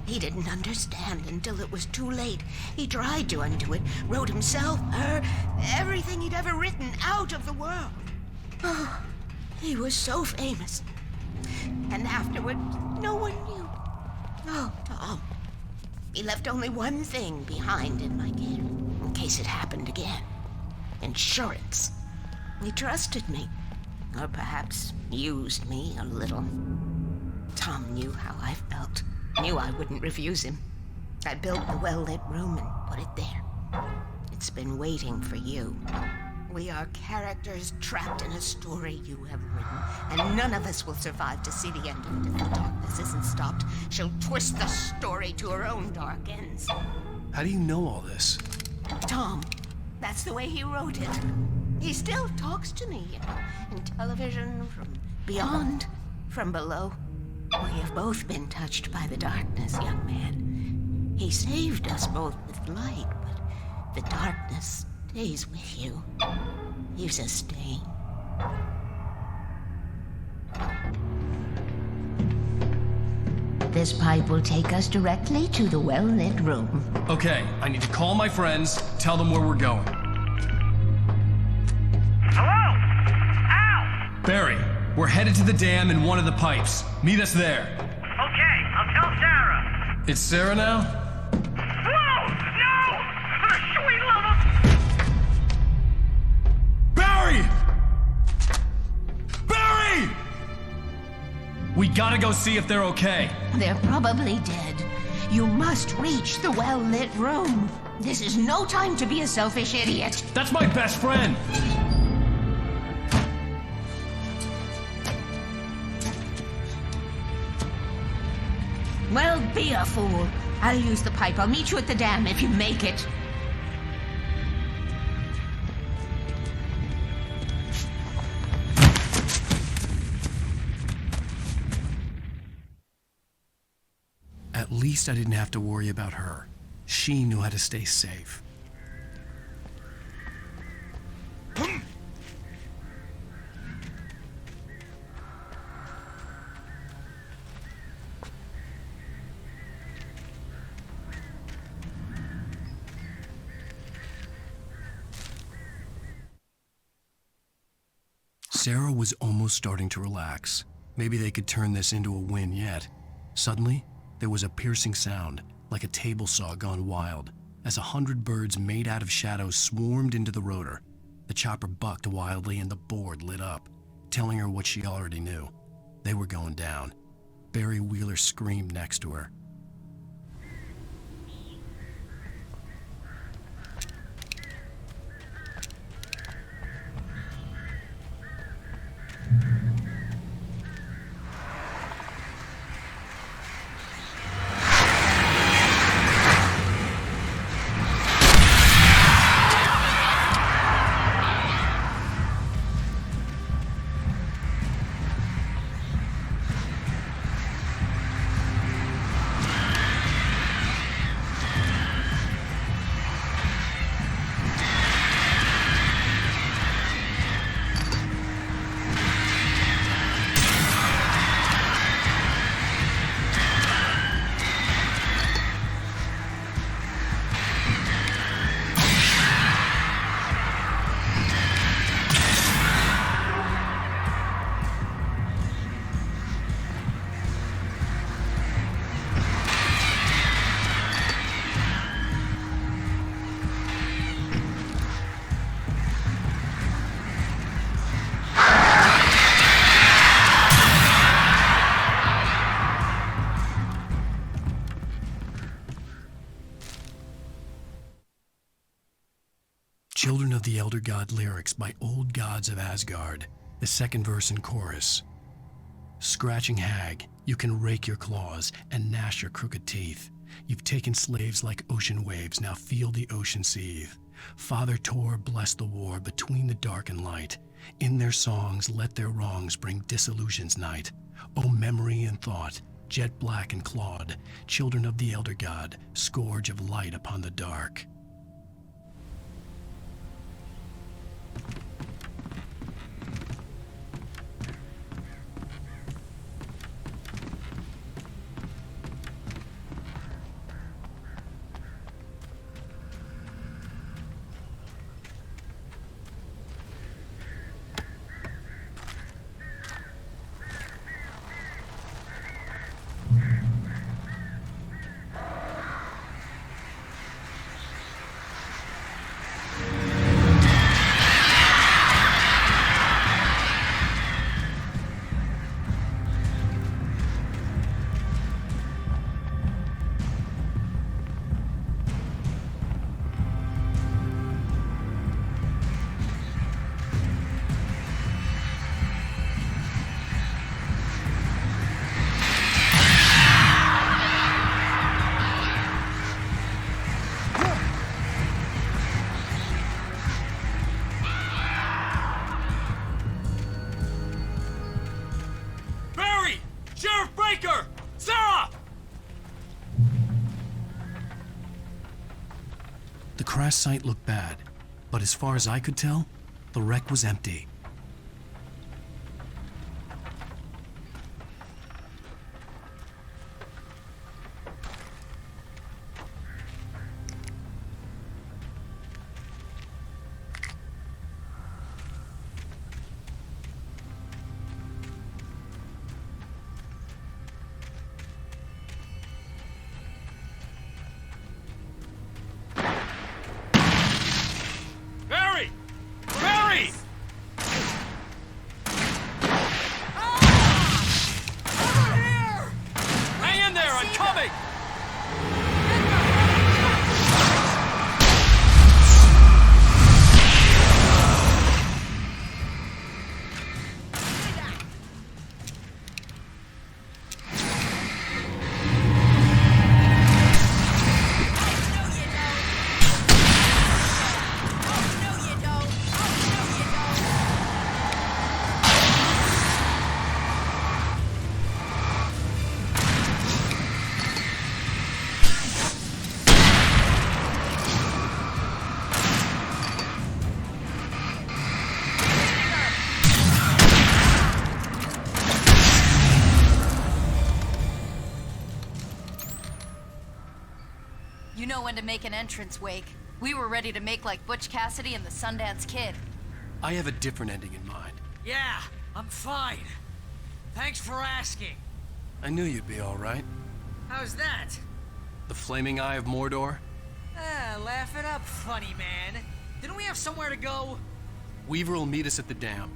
He didn't understand until it was too late. He tried to undo it, wrote himself, her, everything he'd ever written out of the world. Oh, he was so famous. And afterward, no one knew. Oh, Tom. He left only one thing behind in my care, in case it happened again. Insurance. He trusted me. Or perhaps used me a little. Tom knew how I felt. Knew I wouldn't refuse him. I built the well-lit room and put it there. It's been waiting for you. We are characters trapped in a story you have written, and none of us will survive to see the end of it if the darkness isn't stopped. She'll twist the story to her own dark ends. How do you know all this? Tom, that's the way he wrote it. He still talks to me, in television, from beyond, from below. We have both been touched by the darkness, young man. He saved us both with light, but the darkness stays with you. Leaves a stain. This pipe will take us directly to the well-lit room. Okay, I need to call my friends, tell them where we're going. Hello? Al! Barry, we're headed to the dam in one of the pipes. Meet us there. Okay, I'll tell Sarah. It's Sarah now? Whoa! No! For the sweet love of... Barry! Barry! We gotta go see if they're okay. They're probably dead. You must reach the well-lit room. This is no time to be a selfish idiot. That's my best friend! Well, be a fool. I'll use the pipe. I'll meet you at the dam if you make it. At least I didn't have to worry about her. She knew how to stay safe. Sarah was almost starting to relax. Maybe they could turn this into a win yet. Suddenly, there was a piercing sound, like a table saw gone wild, as 100 birds made out of shadows swarmed into the rotor. The chopper bucked wildly and the board lit up, telling her what she already knew. They were going down. Barry Wheeler screamed next to her. Children of the Elder God lyrics by Old Gods of Asgard, the second verse and chorus. Scratching hag, you can rake your claws and gnash your crooked teeth. You've taken slaves like ocean waves, now feel the ocean seethe. Father Tor bless the war between the dark and light. In their songs let their wrongs bring disillusion's night. O memory and thought, jet black and clawed, children of the Elder God, scourge of light upon the dark. crash site looked bad, but as far as I could tell, the wreck was empty. Barry! Barry! Hang in there, I'm coming! You know when to make an entrance, Wake. We were ready to make like Butch Cassidy and the Sundance Kid. I have a different ending in mind. Yeah, I'm fine. Thanks for asking. I knew you'd be all right. How's that? The flaming eye of Mordor? Laugh it up, funny man. Didn't we have somewhere to go? Weaver will meet us at the dam.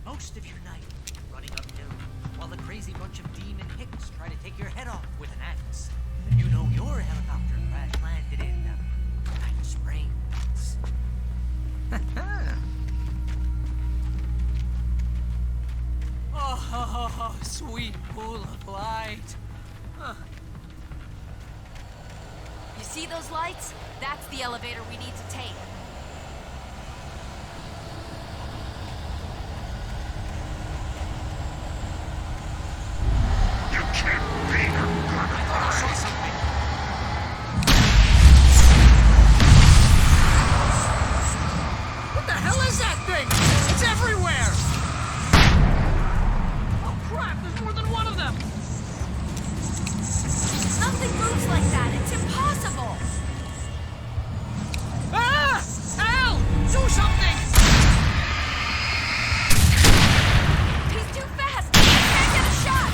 Most of your night running uphill while the crazy bunch of demon hicks try to take your head off with an axe. And you know your helicopter crash landed in Night Springs. Oh, sweet pool of light. Huh. You see those lights? That's the elevator we need to take. What the hell is that thing? It's everywhere! Oh crap, there's more than one of them! Nothing moves like that. It's impossible. Ah! Al! Do something! He's too fast. I can't get a shot.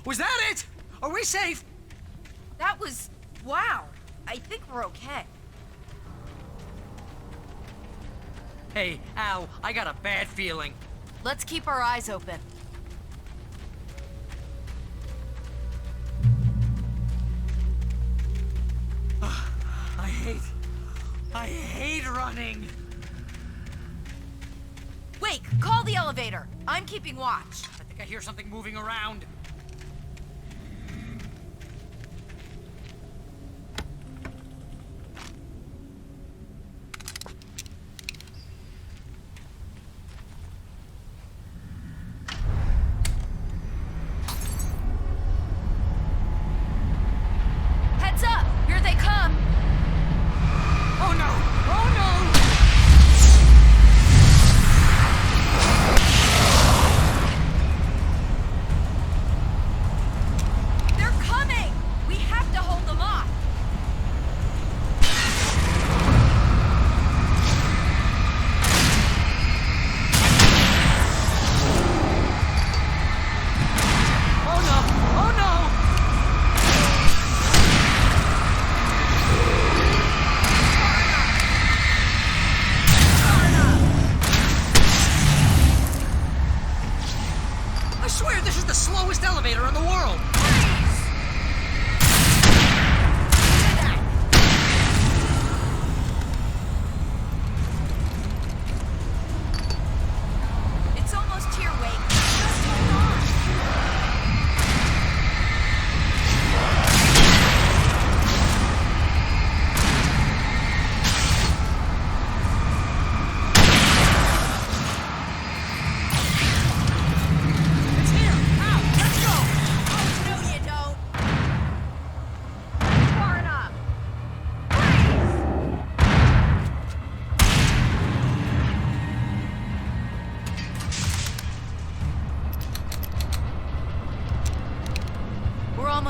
Was that it? Are we safe? That was... wow. I think we're okay. Hey, Al, I got a bad feeling. Let's keep our eyes open. I hate running. Wake, call the elevator. I'm keeping watch. I think I hear something moving around. Heads up! Here they come! Oh no! Oh no!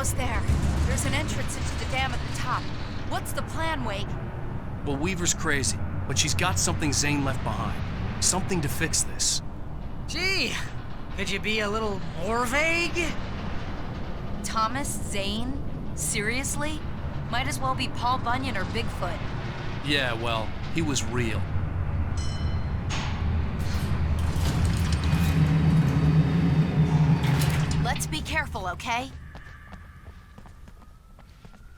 almost there. There's an entrance into the dam at the top. What's the plan, Wake? Well, Weaver's crazy, but she's got something Zane left behind. Something to fix this. Gee, could you be a little more vague? Thomas Zane? Seriously? Might as well be Paul Bunyan or Bigfoot. Yeah, well, he was real. Let's be careful, okay?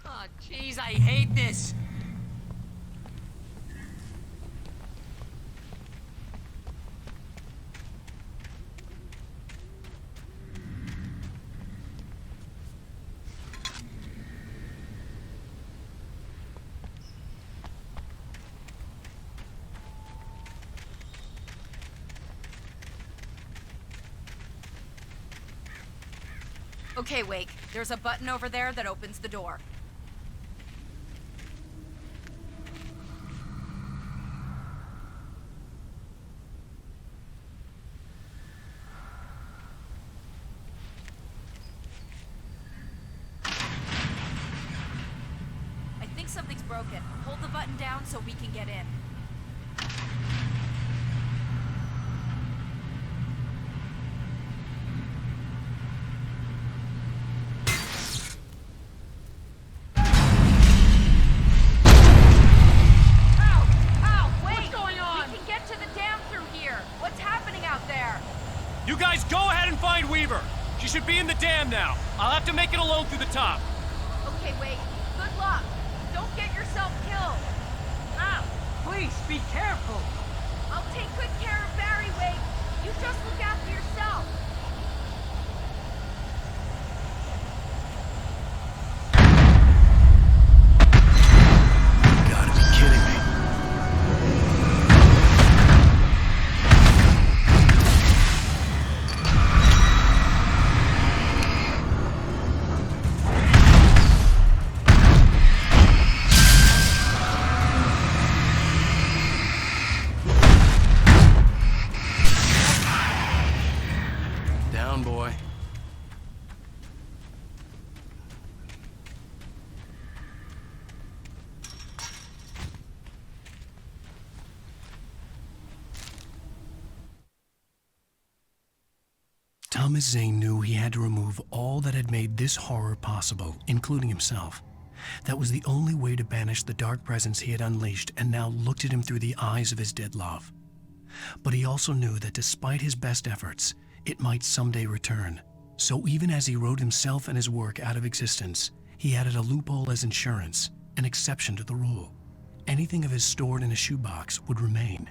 Oh, jeez, I hate this. Okay, Wake. There's a button over there that opens the door. I think something's broken. Hold the button down so we can get in. You guys go ahead and find Weaver. She should be in the dam now. I'll have to make it alone through the top. Okay, Wake. Good luck. Don't get yourself killed. Ow! Please, be careful. I'll take good care of Barry, Wake. You just look after yourself. You gotta be kidding me. Boy. Thomas Zane knew he had to remove all that had made this horror possible, including himself. That was the only way to banish the dark presence he had unleashed and now looked at him through the eyes of his dead love. But he also knew that despite his best efforts, it might someday return. So even as he wrote himself and his work out of existence, he added a loophole as insurance, an exception to the rule. Anything of his stored in a shoebox would remain.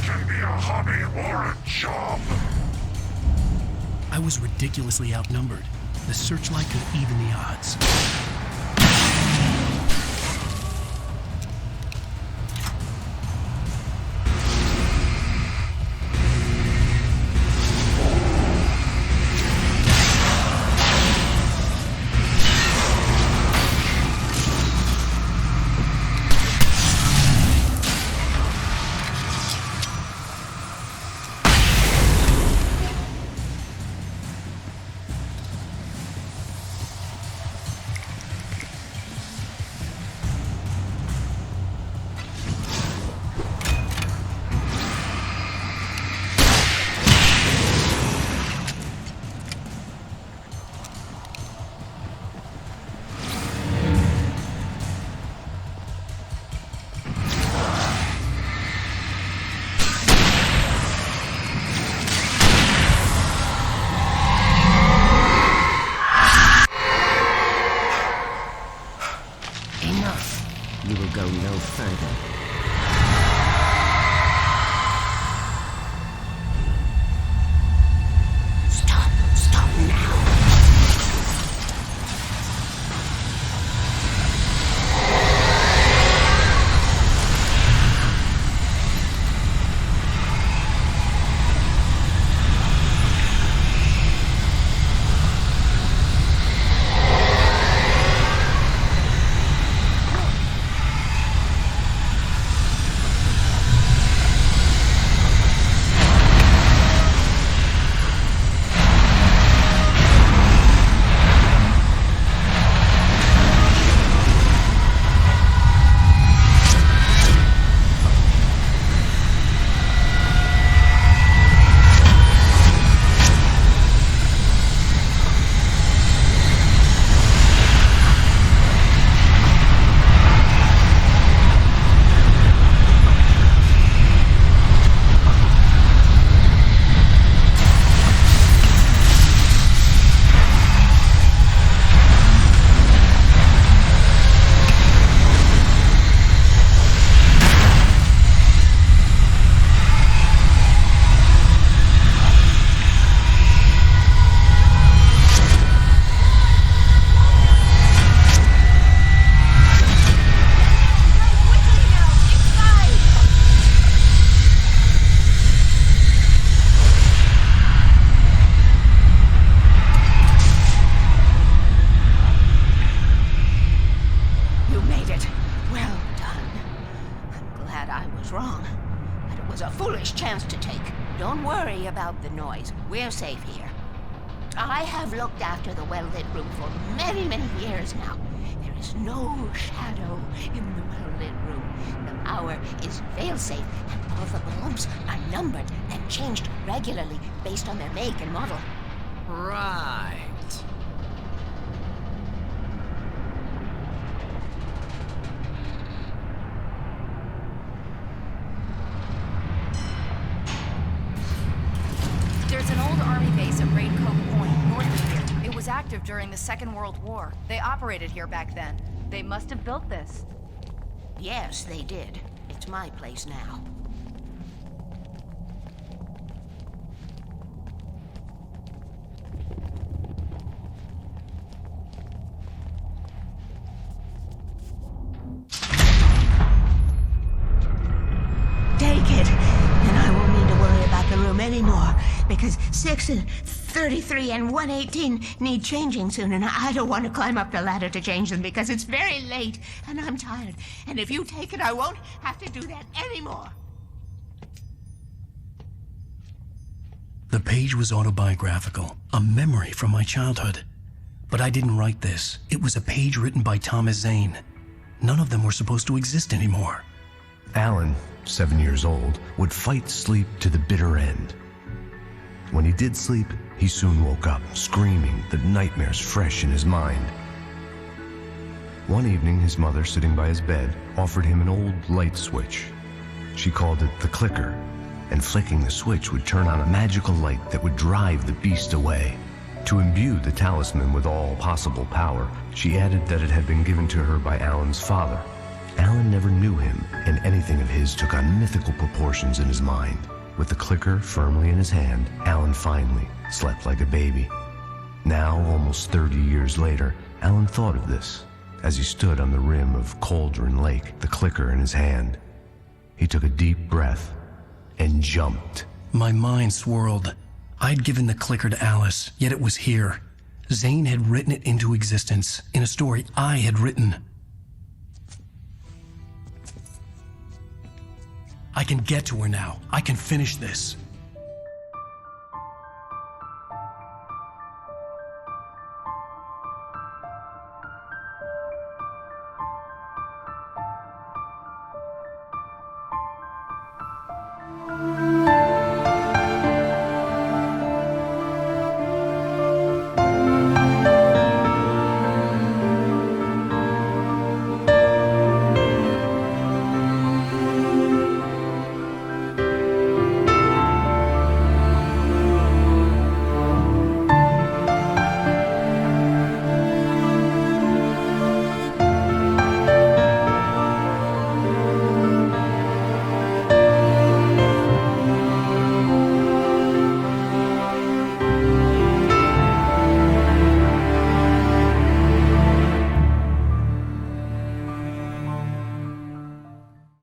Can be a hobby or a job. I was ridiculously outnumbered. The searchlight could even the odds. that I was wrong. But it was a foolish chance to take. Don't worry about the noise. We're safe here. I have looked after the well-lit room for many, many years now. There is no shadow in the well-lit room. The hour is fail-safe, and all the bulbs are numbered and changed regularly based on their make and model. Right. There's an old army base at Raincoat Point, north of here. It was active during the Second World War. They operated here back then. They must have built this. Yes, they did. It's my place now. Take it, and I won't need to worry about the room anymore, because 6 and 33 and 118 need changing soon, and I don't want to climb up the ladder to change them because it's very late, and I'm tired. And if you take it, I won't have to do that anymore. The page was autobiographical, a memory from my childhood. But I didn't write this. It was a page written by Thomas Zane. None of them were supposed to exist anymore. Alan, 7 years old, would fight sleep to the bitter end. When he did sleep, he soon woke up, screaming, the nightmares fresh in his mind. One evening, his mother, sitting by his bed, offered him an old light switch. She called it the clicker, and flicking the switch would turn on a magical light that would drive the beast away. To imbue the talisman with all possible power, she added that it had been given to her by Alan's father. Alan never knew him, and anything of his took on mythical proportions in his mind. With the clicker firmly in his hand, Alan finally slept like a baby. Now, almost 30 years later, Alan thought of this as he stood on the rim of Cauldron Lake, the clicker in his hand. He took a deep breath and jumped. My mind swirled. I'd given the clicker to Alice, yet it was here. Zane had written it into existence in a story I had written. I can get to her now. I can finish this.